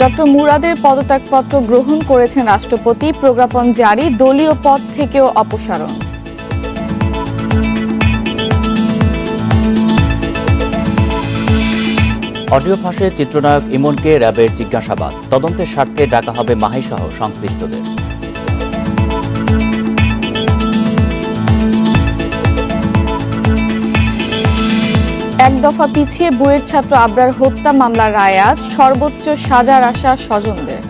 Doctor মুরাদের পদত্যাগপত্র গ্রহণ করেছেন রাষ্ট্রপতি। প্রজ্ঞাপন জারি, দলীয় পদ থেকেও অপসারণ। অডিও ফাঁসে চিত্রনায়ক ইমনকে র্যাবের জিজ্ঞাসাবাদ, তদন্তের স্বার্থে ডাকা হবে মাহিসহ সংশ্লিষ্টদের। এক দফা পিছিয়ে বুয়েট ছাত্র আবরার হত্যা মামলার রায় আজ, সর্বোচ্চ সাজার আশা স্বজনদের।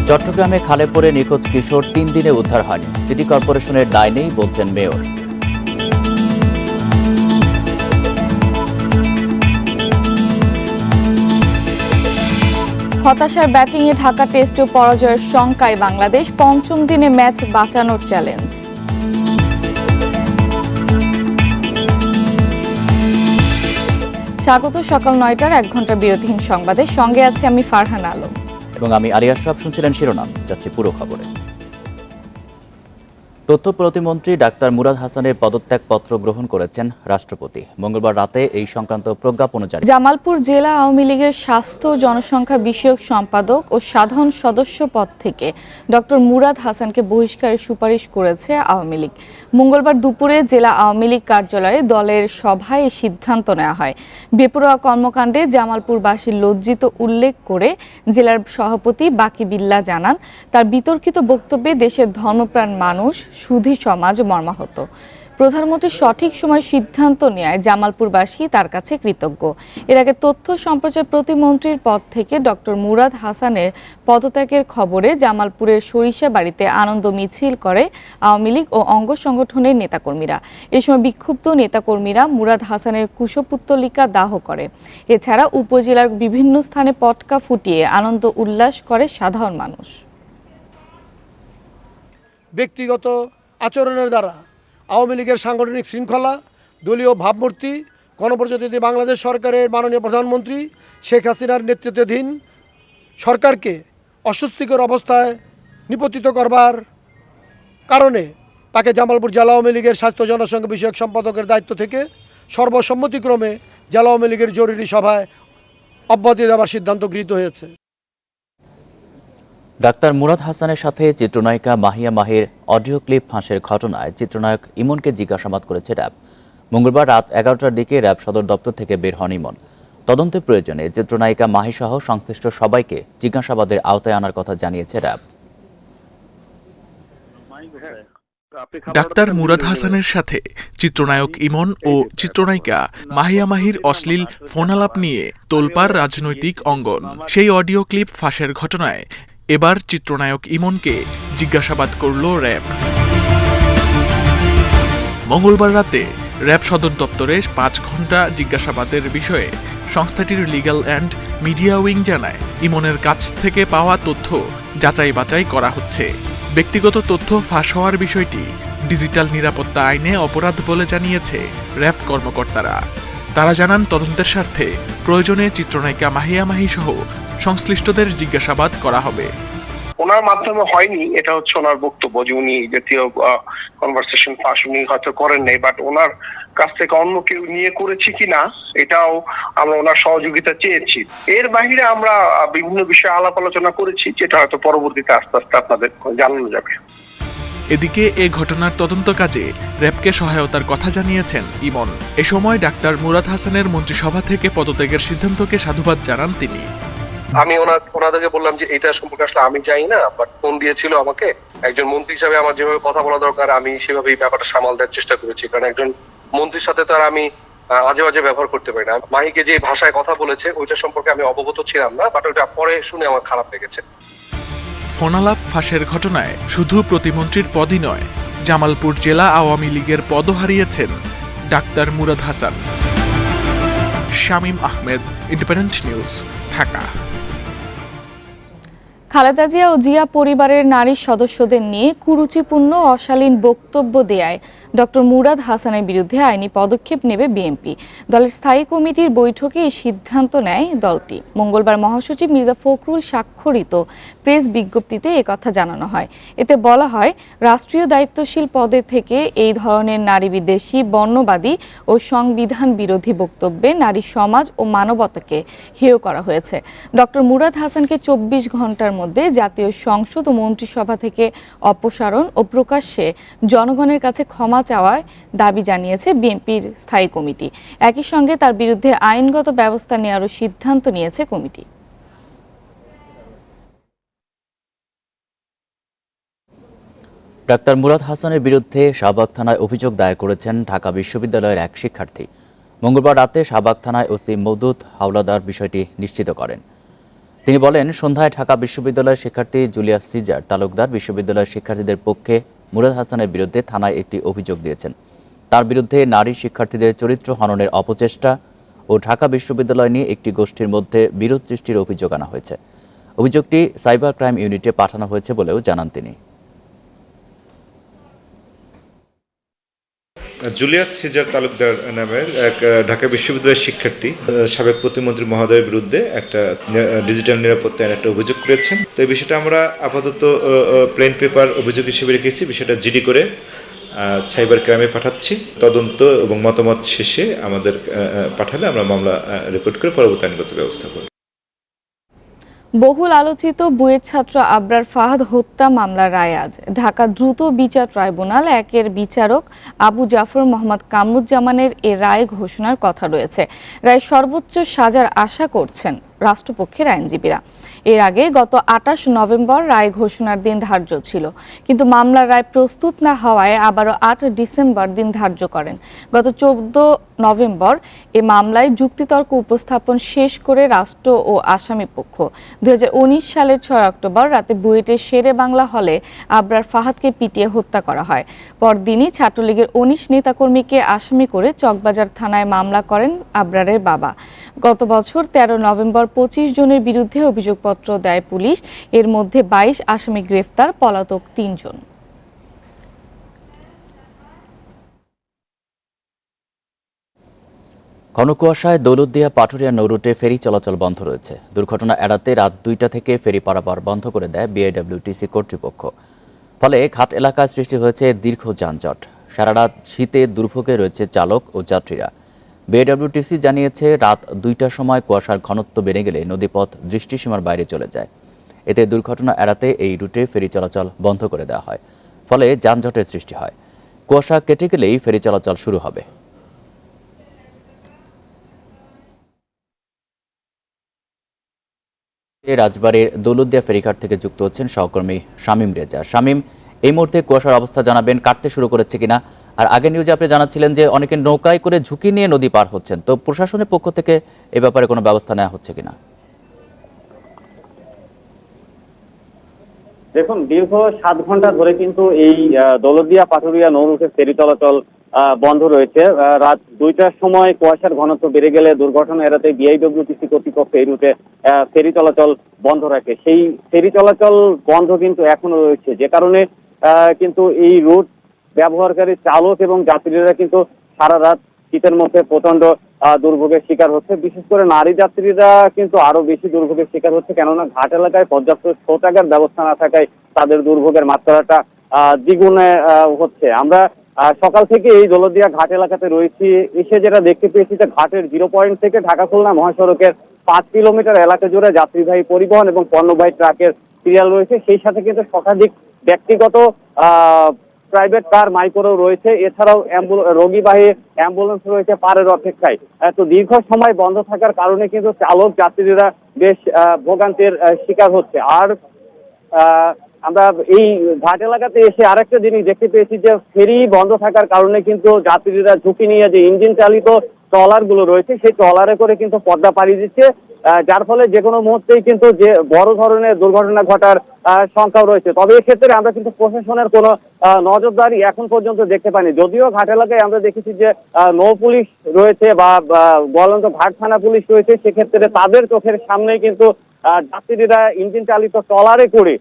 চট্টগ্রামে খালে পড়ে নিখোঁজ কিশোর 3 দিনে উদ্ধার হয়নি, সিটি কর্পোরেশনের দায় নেই বলছেন মেয়র। হতাশার ব্যাটিংয়ে ঢাকা টেস্টেও পরাজয়ের শঙ্কায় বাংলাদেশ, পঞ্চম দিনে ম্যাচ বাঁচানোর চ্যালেঞ্জ। স্বাগত সকাল 9টার 1 ঘন্টার বিরতিহীন সংবাদে, সঙ্গে আছে আমি ফারহান আলম এবং আমি আলিয়া আশরাফ। শুনছিলেন শিরোনাম, যাচ্ছে পুরো খবরে। তথ্য প্রতিমন্ত্রী ডাক্তার মুরাদ হাসানের পদত্যাগপত্র গ্রহণ করেছেন রাষ্ট্রপতি। মঙ্গলবার রাতে এই সংক্রান্ত প্রজ্ঞাপন জারি। জামালপুর জেলা আওয়ামী লীগের স্বাস্থ্য জনসংখ্যা বিষয়ক সম্পাদক ও সাধারণ সদস্য পদ থেকে ডক্টর মুরাদ হাসানকে বহিষ্কারের সুপারিশ করেছে আওয়ামী লীগ। মঙ্গলবার দুপুরে জেলা আওয়ামী লীগ কার্যালয়ে দলের সভায় এই সিদ্ধান্ত নেওয়া হয়। বেপরোয়া কর্মকাণ্ডে জামালপুরবাসীর লজ্জিত উল্লেখ করে জেলার সভাপতি বাকি বিল্লাহ জানান, তার বিতর্কিত বক্তব্যে দেশের ধর্মপ্রাণ মানুষ, সুধী সমাজ মর্মাহত। প্রধানমন্ত্রী সঠিক সময় সিদ্ধান্ত নেয় জামালপুরবাসী তার কাছে কৃতজ্ঞ। এর আগে তথ্য সম্প্রচার প্রতিমন্ত্রীর পদ থেকে ডক্টর মুরাদ হাসানের পদত্যাগের খবরে জামালপুরের সরিষাবাড়িতে আনন্দ মিছিল করে আওয়ামী লীগ ও অঙ্গ সংগঠনের নেতাকর্মীরা। এ সময় বিক্ষুব্ধ নেতাকর্মীরা মুরাদ হাসানের কুশপুত্তলিকা দাহ করে। এছাড়া উপজেলার বিভিন্ন স্থানে পটকা ফুটিয়ে আনন্দ উল্লাস করে সাধারণ মানুষ। ব্যক্তিগত আচরণের দ্বারা আওয়ামী লীগের সাংগঠনিক শৃঙ্খলা, দলীয় ভাবমূর্তি, গণপ্রজাতন্ত্রী বাংলাদেশ সরকারের মাননীয় প্রধানমন্ত্রী শেখ হাসিনার নেতৃত্বাধীন সরকারকে অস্বস্তিকর অবস্থায় নিপতিত করবার কারণে তাকে জামালপুর জেলা আওয়ামী লীগের স্বাস্থ্য জনসংখ্যা বিষয়ক সম্পাদকের দায়িত্ব থেকে সর্বসম্মতিক্রমে জেলা আওয়ামী লীগের জরুরি সভায় অব্যাহতি দেওয়ার সিদ্ধান্ত গৃহীত হয়েছে। ডাক্তার মুরাদ হাসানের সাথে চিত্রনায়িকা মাহিয়া মাহির অডিও ক্লিপ ফাঁসের ঘটনায় চিত্রনায়ক ইমনকে জিজ্ঞাসাবাদ করেছে র্যাব। মঙ্গলবার রাত 11টার দিকে র্যাব সদর দপ্তর থেকে বের হন ইমন। তদন্তের প্রয়োজনে চিত্রনায়িকা মাহিসহ সংশ্লিষ্ট সবাইকে জিজ্ঞাসাবাদের আওতায় আনার কথা জানিয়েছে র্যাব। ডাক্তার মুরাদ হাসানের সাথে চিত্রনায়ক ইমন ও চিত্রনায়িকা মাহিয়া মাহির অশ্লীল ফোনালাপ নিয়ে তোলপাড় রাজনৈতিক অঙ্গন। সেই অডিও ক্লিপ ফাঁসের ঘটনায় এবার চিত্রনায়ক ইমনকে জিজ্ঞাসাবাদ করল র্যাব। মঙ্গলবার রাতে র্যাব সদর দপ্তরে 5 ঘণ্টা জিজ্ঞাসাবাদের বিষয়ে সংস্থাটির লিগ্যাল অ্যান্ড মিডিয়া উইং জানায়, ইমনের কাছ থেকে পাওয়া তথ্য যাচাই বাছাই করা হচ্ছে। ব্যক্তিগত তথ্য ফাঁস হওয়ার বিষয়টি ডিজিটাল নিরাপত্তা আইনে অপরাধ বলে জানিয়েছে র্যাব কর্মকর্তারা। তারা জানান, তদন্তের স্বার্থে প্রয়োজনে চিত্রনায়িকা মাহিয়া মাহি সহ সংশ্লিষ্টদের জিজ্ঞাসাবাদ করা হবে। ওনার মাধ্যমে হয়নি, এটা হচ্ছে ওনার বক্তব্য যে উনি জাতীয় কনভারসেশন ফাঁস উনি হয়তো করেন নাই, বাট ওনার কাছ থেকে অন্য কেউ নিয়ে করেছি কিনা এটাও আমরা ওনার সহযোগিতা চেয়েছি। এর বাইরে আমরা বিভিন্ন বিষয়ে আলাপ আলোচনা করেছি, যেটা হয়তো পরবর্তীতে আস্তে আস্তে আপনাদের জানানো যাবে। এদিকে এ ঘটনার তদন্ত কাজে র্যাবকে সহায়তার কথা জানিয়েছেন ইমন। এ সময় ডাক্তার মুরাদ হাসানের মন্ত্রিসভা থেকে পদত্যাগের সিদ্ধান্তকে সাধুবাদ জানান তিনি। আমি ওনাদেরকে বললাম যে এটা সম্পর্কে আসলে আমি জানি না, বাট ফোন দিয়েছিল আমাকে একজন মন্ত্রী হিসাবে, আমার যেভাবে কথা বলা দরকার আমি সেভাবেই ব্যাপারটা সামাল দেওয়ার চেষ্টা করেছি, কারণ একজন মন্ত্রীর সাথে তো আর আমি আজে বাজে ব্যবহার করতে পারি না। মাহিকে যে ভাষায় কথা বলেছে ওইটা সম্পর্কে আমি অবগত ছিলাম না, বাট ওইটা পরে শুনে আমার খারাপ লেগেছে। ফোনালাপ ফাঁসের ঘটনায় শুধু প্রতিমন্ত্রীর পদই নয়, জামালপুর জেলা আওয়ামী লীগের পদও হারিয়েছেন doctor Murad Hasan. Shamim Ahmed, independent news, Dhaka. Khaleda Zia ও জিয়া পরিবারের নারী সদস্যদের নিয়ে কুরুচিপূর্ণ অশালীন বক্তব্য দেয়ায় ডক্টর মুরাদ হাসানের বিরুদ্ধে আইনি পদক্ষেপ নেবে বিএনপি। দলের স্থায়ী কমিটির বৈঠকে এই সিদ্ধান্ত নেয় দলটি। মঙ্গলবার মহাসচিব মির্জা ফখরুল স্বাক্ষরিত প্রেস বিজ্ঞপ্তিতে একথা জানানো হয়। এতে বলা হয়, রাষ্ট্রীয় দায়িত্বশীল পদে থেকে এই ধরনের নারী বিদ্বেষী, বর্ণবাদী ও সংবিধান বিরোধী বক্তব্যে নারী সমাজ ও মানবতাকে হেয় করা হয়েছে। ডক্টর মুরাদ হাসানকে 24 ঘন্টার মধ্যে জাতীয় সংসদ ও মন্ত্রিসভা থেকে অপসারণ ও প্রকাশ্যে জনগণের কাছে ক্ষমা চাওয়ার দাবি জানিয়েছে বিএনপির স্থায়ী কমিটি। একই সঙ্গে তার বিরুদ্ধে আইনগত ব্যবস্থা নেওয়ারও সিদ্ধান্ত নিয়েছে কমিটি। ডাক্তার মুরাদ হাসানের বিরুদ্ধে শাহবাগ থানায় অভিযোগ দায়ের করেছেন ঢাকা বিশ্ববিদ্যালয়ের এক শিক্ষার্থী। মঙ্গলবার রাতে শাহবাগ থানায় ওসি মওদুদ হাওলাদার বিষয়টি নিশ্চিত করেন। তিনি বলেন, সন্ধ্যায় ঢাকা বিশ্ববিদ্যালয়ের শিক্ষার্থী জুলিয়াস সিজার তালুকদার বিশ্ববিদ্যালয়ের শিক্ষার্থীদের পক্ষে মুরাদ হাসানের বিরুদ্ধে থানায় একটি অভিযোগ দিয়েছেন। তার বিরুদ্ধে নারী শিক্ষার্থীদের চরিত্র হননের অপচেষ্টা ও ঢাকা বিশ্ববিদ্যালয় নিয়ে একটি গোষ্ঠীর মধ্যে বিরোধ সৃষ্টির অভিযোগ আনা হয়েছে। অভিযোগটি সাইবার ক্রাইম ইউনিটে পাঠানো হয়েছে বলেও জানান তিনি। জুলিয়াস সিজার তালুকদার নামের এক ঢাকা বিশ্ববিদ্যালয়ের শিক্ষার্থী সাবেক প্রতিমন্ত্রী মহোদয়ের বিরুদ্ধে একটা ডিজিটাল নিরাপত্তা আইনে একটা অভিযোগ করেছেন। তো এই বিষয়টা আমরা আপাতত প্লেন পেপার অভিযোগ হিসেবে রেখেছি। বিষয়টা জিডি করে সাইবার ক্রাইমে পাঠাচ্ছি। তদন্ত এবং মতামত শেষে আমাদের পাঠালে আমরা মামলা রেকর্ড করে পরবর্তী আইনগত ব্যবস্থা করব। বহুল আলোচিত বুয়েট ছাত্র আবরার ফাহাদ হত্যা মামলার রায় আজ। ঢাকা দ্রুত বিচার ট্রাইব্যুনাল 1-এর বিচারক আবু জাফর মোহাম্মদ কামরুজ্জামানের এ রায় ঘোষণার কথা রয়েছে। রায় সর্বোচ্চ সাজার আশা করছেন রাষ্ট্রপক্ষের আইনজীবীরা। এর আগে গত 28 নভেম্বর রায় ঘোষণার দিন ধার্য ছিল, কিন্তু মামলার রায় প্রস্তুত না হওয়ায় আবারও 8 ডিসেম্বর দিন ধার্য করেন। গত 14 নভেম্বর এ মামলায় যুক্তিতর্ক উপস্থাপন শেষ করে রাষ্ট্র ও আসামি পক্ষ 2019 সালের 6 অক্টোবর রাতে বুয়েটের শেরে বাংলা হলে আবরার ফাহাদকে পিটিয়ে হত্যা করা হয়। পরদিনই ছাত্রলীগের 19 নেতাকর্মীকে আসামি করে চকবাজার থানায় মামলা করেন আবরারের বাবা। গত বছর 13 নভেম্বর 25 জনের বিরুদ্ধে অভিযোগপত্র দেয় পুলিশ। এর মধ্যে 22 আসামি গ্রেফতার, পলাতক 3 জন। ঘন কুয়াশায় দৌলতদিয়া পাটুরিয়া নৌরুটে ফেরি চলাচল বন্ধ রয়েছে। দুর্ঘটনা এড়াতে রাত 2টা থেকে ফেরি পারাপার বন্ধ করে দেয় বিআইডব্লিউটিসি কর্তৃপক্ষ। ফলে ঘাট এলাকায় সৃষ্টি হয়েছে দীর্ঘ যানজট। সারা রাত শীতে দুর্ভোগে রয়েছে চালক ও যাত্রীরা। বিআইডব্লিউটিসি জানিয়েছে, রাত 2টার সময় কুয়াশার ঘনত্ব বেড়ে গেলে নদীপথ দৃষ্টিসীমার বাইরে চলে যায়। এতে দুর্ঘটনা এড়াতে এই রুটে ফেরি চলাচল বন্ধ করে দেওয়া হয়। ফলে যানজটের সৃষ্টি হয়। কুয়াশা কেটে গেলেই ফেরি চলাচল শুরু হবে। রাজবাড়ীর দৌলতদিয়া ফেরিঘাট থেকে যুক্ত হচ্ছেন সহকর্মী শামীম রেজা। শামীম, এই মুহূর্তে কুয়াশার অবস্থা জানাবেন, কাটতে শুরু করেছে কিনা? আর আগের নিউজে আপনি জানাচ্ছিলেন যে অনেকে নৌকায় করে ঝুঁকি নিয়ে নদী পার হচ্ছেন, তো প্রশাসনের পক্ষ থেকে এ ব্যাপারে কোনো ব্যবস্থা নেওয়া হচ্ছে কিনা? দেখুন, দীর্ঘ 7 ঘন্টা ধরে কিন্তু এই দৌলতদিয়া পাটুরিয়া নৌরুটের ফেরি চলাচল বন্ধ রয়েছে। রাত 2টার সময় কুয়াশার ঘনত্ব বেড়ে গেলে দুর্ঘটনা এড়াতে বিআইডব্লিউটিসি কর্তৃপক্ষ এই রুটে ফেরি চলাচল বন্ধ রাখে। সেই ফেরি চলাচল বন্ধ কিন্তু এখনো রয়েছে, যে কারণে কিন্তু এই রুট ব্যবহারকারী চালক এবং যাত্রীরা কিন্তু সারা রাত শীতের মধ্যে প্রচন্ড দুর্ভোগের শিকার হচ্ছে। বিশেষ করে নারী যাত্রীরা কিন্তু আরো বেশি দুর্ভোগের শিকার হচ্ছে, কেননা ঘাট এলাকায় পর্যাপ্ত শৌচাগার ব্যবস্থা না থাকায় তাদের দুর্ভোগের মাত্রাটা দ্বিগুণে হচ্ছে। আমরা সকাল থেকে এই দৌলতদিয়া ঘাট এলাকাতে রয়েছি। এসে যেটা দেখতে পেয়েছি যে ঘাটের 0 পয়েন্ট থেকে ঢাকা খুলনা মহাসড়কের 5 কিলোমিটার এলাকা জুড়ে যাত্রীবাহী পরিবহন এবং পণ্যবাহী ট্রাকের সিরিয়াল রয়েছে। সেই সাথে কিন্তু শতাধিক ব্যক্তিগত প্রাইভেট কার, মাইক্রো রয়েছে। এছাড়াও রোগীবাহী অ্যাম্বুলেন্স রয়েছে পারের অপেক্ষায়। তো দীর্ঘ সময় বন্ধ থাকার কারণে কিন্তু চালক যাত্রীরা বেশ ভোগান্তির শিকার হচ্ছে। আর আমরা এই ঘাট এলাকাতে এসে আরেকটা জিনিস দেখতে পেয়েছি যে ফেরি বন্ধ থাকার কারণে কিন্তু যাত্রীরা ঝুঁকি নিয়ে যে ইঞ্জিন চালিত ট্রলার গুলো রয়েছে সেই ট্রলারে করে কিন্তু পদ্মা পাড়ি দিচ্ছে, যার ফলে যে কোনো মুহূর্তেই কিন্তু যে বড় ধরনের দুর্ঘটনা ঘটার সংখ্যাও রয়েছে। তবে এক্ষেত্রে আমরা কিন্তু প্রশাসনের কোনো নজরদারি এখন পর্যন্ত দেখতে পাইনি। যদিও ঘাট এলাকায় আমরা দেখেছি যে নৌ পুলিশ রয়েছে বা বলন্ত ঘাট থানা পুলিশ রয়েছে, সেক্ষেত্রে তাদের চোখের সামনেই কিন্তু যাত্রীরা ইঞ্জিন চালিত ট্রলারে করে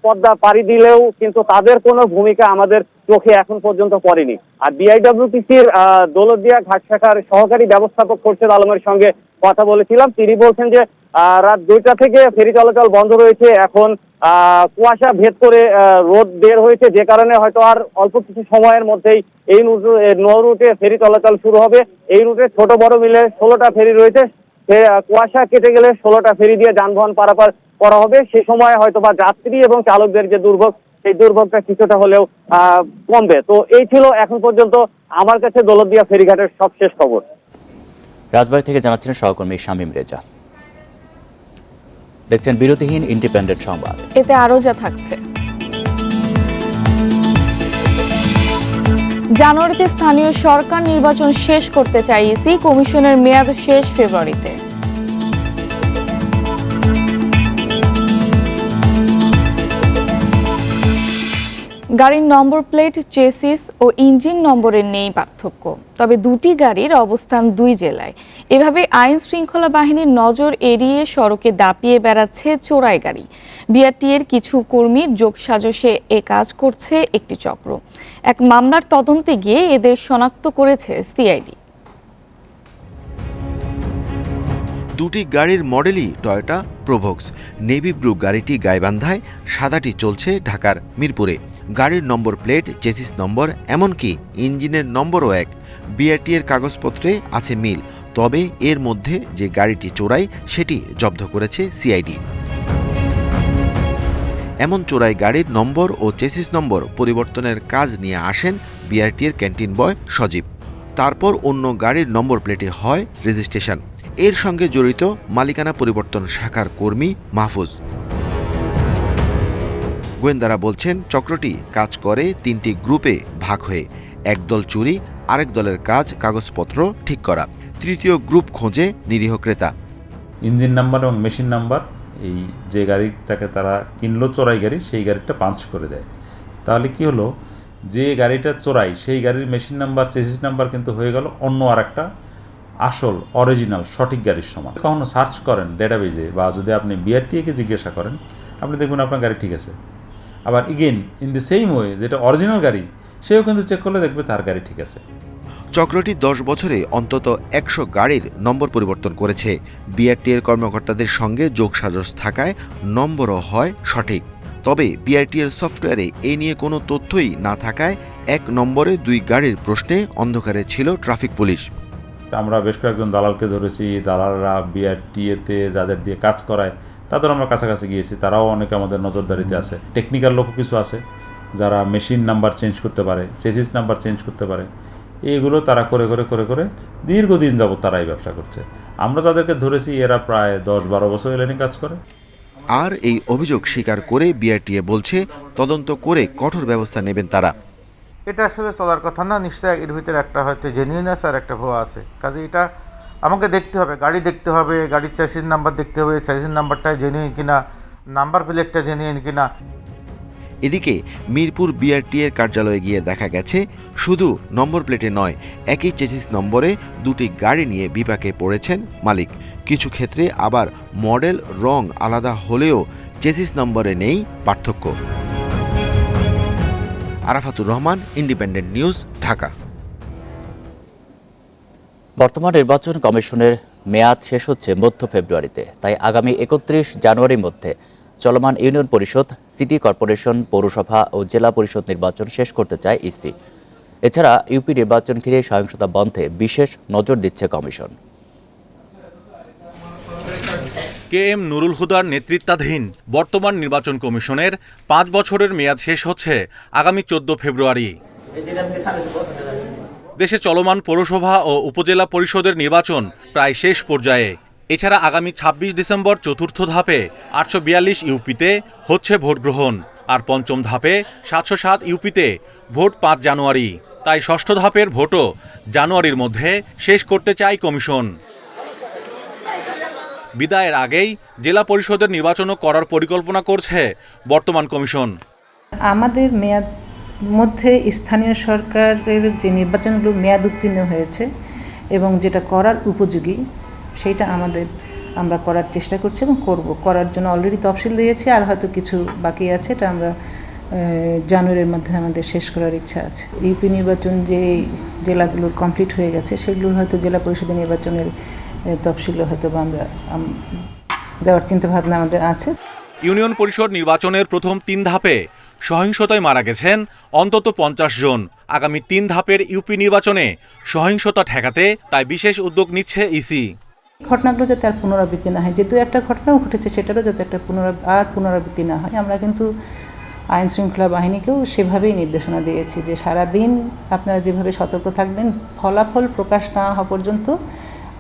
পদ্মা পাড়ি দিলেও কিন্তু তাদের কোনো ভূমিকা আমাদের চোখে এখন পর্যন্ত পড়েনি। আর বিআইডব্লিউটিসির দৌলতদিয়া ঘাট শাখার সহকারী ব্যবস্থাপক খোরশেদ আলমের সঙ্গে কথা বলেছিলাম। তিনি বলছেন যে রাত 2টা থেকে ফেরি চলাচল বন্ধ রয়েছে। এখন কুয়াশা ভেদ করে রোদ বের হয়েছে, যে কারণে হয়তো আর অল্প কিছু সময়ের মধ্যেই এই নৌ রুটে ফেরি চলাচল শুরু হবে। এই রুটে ছোট বড় মিলে 16টা ফেরি রয়েছে। কুয়াশা কেটে গেলে 16টা ফেরি দিয়ে যানবাহন পারাপার করা হবে। সে সময় হয়তো বা যাত্রী এবং চালকদের যে দুর্ভোগ, সেই দুর্ভোগটা কিছুটা হলেও কমবে। তো এই ছিল এখন পর্যন্ত আমার কাছে দৌলতদিয়া ফেরিঘাটের সবশেষ খবর। রাজবাড়ী থেকে জানাচ্ছেন সহকর্মী শামীম রেজা। দেখছেন বিরতিহীন ইন্ডিপেন্ডেন্ট সংবাদ। এতে আরও যা থাকছে: জানুয়ারিতে স্থানীয় সরকার নির্বাচন শেষ করতে চায় ইসি, কমিশনের মেয়াদ শেষ ফেব্রুয়ারিতে। গাড়ির নম্বর প্লেট, চেসিস ও ইঞ্জিন নম্বরের নেই পার্থক্য, তবে দুটি গাড়ির অবস্থান 2 জেলায়। এভাবে আইন শৃঙ্খলা বাহিনীর নজর এড়িয়ে সড়কে দাপিয়ে বেড়াচ্ছে চোরাই গাড়ি। বিআরটিএর কিছু কর্মীর যোগসাজশে এ কাজ করছে একটি চক্র। এক মামলার তদন্তে গিয়ে এদের শনাক্ত করেছে সিআইডি। দুটি গাড়ির মডেলই টয়োটা প্রোভক্স। নেভি ব্লু গাড়িটি গাইবান্ধায়, সাদাটি চলছে ঢাকার মিরপুরে। গাড়ির নম্বর প্লেট, চেসিস নম্বর, এমনকি ইঞ্জিনের নম্বরও এক। বিআরটিএর কাগজপত্রে আছে মিল, তবে এর মধ্যে যে গাড়িটি চোরাই সেটি জব্দ করেছে সিআইডি। এমন চোরাই গাড়ির নম্বর ও চেসিস নম্বর পরিবর্তনের কাজ নিয়ে আসেন বিআরটিএর ক্যান্টিন বয় সজীব। তারপর অন্য গাড়ির নম্বর প্লেটে হয় রেজিস্ট্রেশন। এর সঙ্গে জড়িত মালিকানা পরিবর্তন শাখার কর্মী মাহফুজ। গোয়েন্দারা বলছেন চক্রটি কাজ করে 3টি গ্রুপে ভাগ হয়ে। এক দল চুরি, আরেক দলের কাজ কাগজপত্র ঠিক করা, তৃতীয় গ্রুপ খোঁজে নিরীহ ক্রেতা। ইঞ্জিন নাম্বার এবং মেশিন নাম্বার, এই যে গাড়িটাকে তারা কিনলো চোরাই গাড়ি, সেই গাড়িটা পাঞ্চ করে দেয়। তাহলে কি হলো, যে গাড়িটা চোরাই সেই গাড়ির মেশিন নাম্বার, চেসিস নাম্বার কিন্তু হয়ে গেল অন্য আরেকটা আসল অরিজিনাল সঠিক গাড়ির সমান। কখনো সার্চ করেন ডেটাবেজে বা যদি আপনি বিআরটিএকে জিজ্ঞাসা করেন, আপনি দেখবেন আপনার গাড়ি ঠিক আছে। আবার eigen in the same way যেটা অরিজিনাল গাড়ি, সেও কিন্তু চেক করলে দেখবে তার গাড়ি ঠিক আছে। চক্রটি 10 বছরে অন্তত 100 গাড়ির নম্বর পরিবর্তন করেছে। বিআরটিএর কর্মকর্তাদের সঙ্গে যোগসাজশ থাকায় নম্বরও হয় সঠিক। তবে বিআরটিএর সফটওয়্যারে এ নিয়ে কোনো তথ্যই না থাকায় 1 নম্বরে 2 গাড়ির প্রশ্নে অন্ধকারে ছিল ট্রাফিক পুলিশ। আমরা বেশ কয়েকজন দালালকে ধরেছি। দালালরা বিআরটিএতে যাদের দিয়ে কাজ করায় তাদের আমরা কাছাকাছি গিয়েছি, তারাও অনেকে আমাদের নজরদারিতে আছে। টেকনিক্যাল লোকও কিছু আছে যারা মেশিন নাম্বার চেঞ্জ করতে পারে, চেসিস নাম্বার চেঞ্জ করতে পারে। এইগুলো তারা করে দীর্ঘদিন যাবত তারা এই ব্যবসা করছে। আমরা যাদেরকে ধরেছি এরা প্রায় 10-12 বছর এই লাইনে কাজ করে। আর এই অভিযোগ স্বীকার করে বিআরটিএ বলছে তদন্ত করে কঠোর ব্যবস্থা নেবেন তারা। এটা আসলে চলার কথা না, নিশ্চয়ই এর ভিতরে একটা হয়তো জেনুইন আছে আর একটা ভুয়া আছে। কাজে এটা আমাকে দেখতে হবে, গাড়ি দেখতে হবে, গাড়ির চ্যাসিস নাম্বার দেখতে হবে, চ্যাসিস নাম্বারটা জেনুইন কিনা, নাম্বার প্লেটটা জেনুইন কিনা। এদিকে মিরপুর বিআরটিএর কার্যালয়ে গিয়ে দেখা গেছে শুধু নম্বর প্লেটে নয়, একই চেসিস নম্বরে 2টি গাড়ি নিয়ে বিপাকে পড়েছেন মালিক। কিছু ক্ষেত্রে আবার মডেল, রং আলাদা হলেও চেসিস নম্বরে নেই পার্থক্য। Arafatur Rahman, independent news, Dhaka. বর্তমান নির্বাচন কমিশনের মেয়াদ শেষ হচ্ছে মধ্য ফেব্রুয়ারিতে, তাই আগামী 31 জানুয়ারির মধ্যে চলমান ইউনিয়ন পরিষদ, সিটি কর্পোরেশন, পৌরসভা ও জেলা পরিষদ নির্বাচন শেষ করতে চায় ইসি। এছাড়া ইউপি নির্বাচন ঘিরে সহিংসতা বন্ধে বিশেষ নজর দিচ্ছে কমিশন। KM নুরুল হুদার নেতৃত্বাধীন বর্তমান নির্বাচন কমিশনের 5 বছরের মেয়াদ শেষ হচ্ছে আগামী 14 ফেব্রুয়ারি। দেশে চলমান পৌরসভা ও উপজেলা পরিষদের নির্বাচন প্রায় শেষ পর্যায়ে। এছাড়া আগামী 26 ডিসেম্বর চতুর্থ ধাপে 842 ইউপিতে হচ্ছে ভোট গ্রহণ, আর পঞ্চম ধাপে 707 ইউপিতে ভোট 5 জানুয়ারি। তাই ষষ্ঠ ধাপের ভোটও জানুয়ারির মধ্যে শেষ করতে চায় কমিশন। বিদায়ের আগেই জেলা পরিষদের নির্বাচনও করার পরিকল্পনা করছে বর্তমান কমিশন। আমাদের মেয়াদ মধ্যে স্থানীয় সরকারের যে নির্বাচনগুলো মেয়াদ উত্তীর্ণ হয়েছে এবং যেটা করার উপযোগী, সেইটা আমাদের আমরা করার চেষ্টা করছি এবং করার জন্য অলরেডি তফসিল দিয়েছি, আর হয়তো কিছু বাকি আছে, এটা আমরা জানুয়ারির মধ্যে আমাদের শেষ করার ইচ্ছা আছে। ইউপি নির্বাচন যে জেলাগুলোর কমপ্লিট হয়ে গেছে সেগুলোর হয়তো জেলা পরিষদের নির্বাচনের তফসিলও হয়তো আমরা দেওয়ার চিন্তাভাবনা আমাদের আছে। ইউনিয়ন পরিষদ নির্বাচনের প্রথম 3 ধাপে সহিংসতায় মারা গেছেন অন্তত 50 জন। আগামী 3 ধাপের ইউপি নির্বাচনে সহিংসতা ঠেকাতে তাই বিশেষ উদ্যোগ নিচ্ছে ইসি। ঘটনাগুলো যাতে আর পুনরাবৃত্তি না হয়, যেহেতু একটা ঘটনাও ঘটেছে সেটারও যাতে একটা পুনরাবৃত্তি না হয়, আমরা কিন্তু আইন শৃঙ্খলা বাহিনীকেও সেভাবেই নির্দেশনা দিয়েছি যে সারাদিন আপনারা যেভাবে সতর্ক থাকবেন, ফলাফল প্রকাশ না হওয়া পর্যন্ত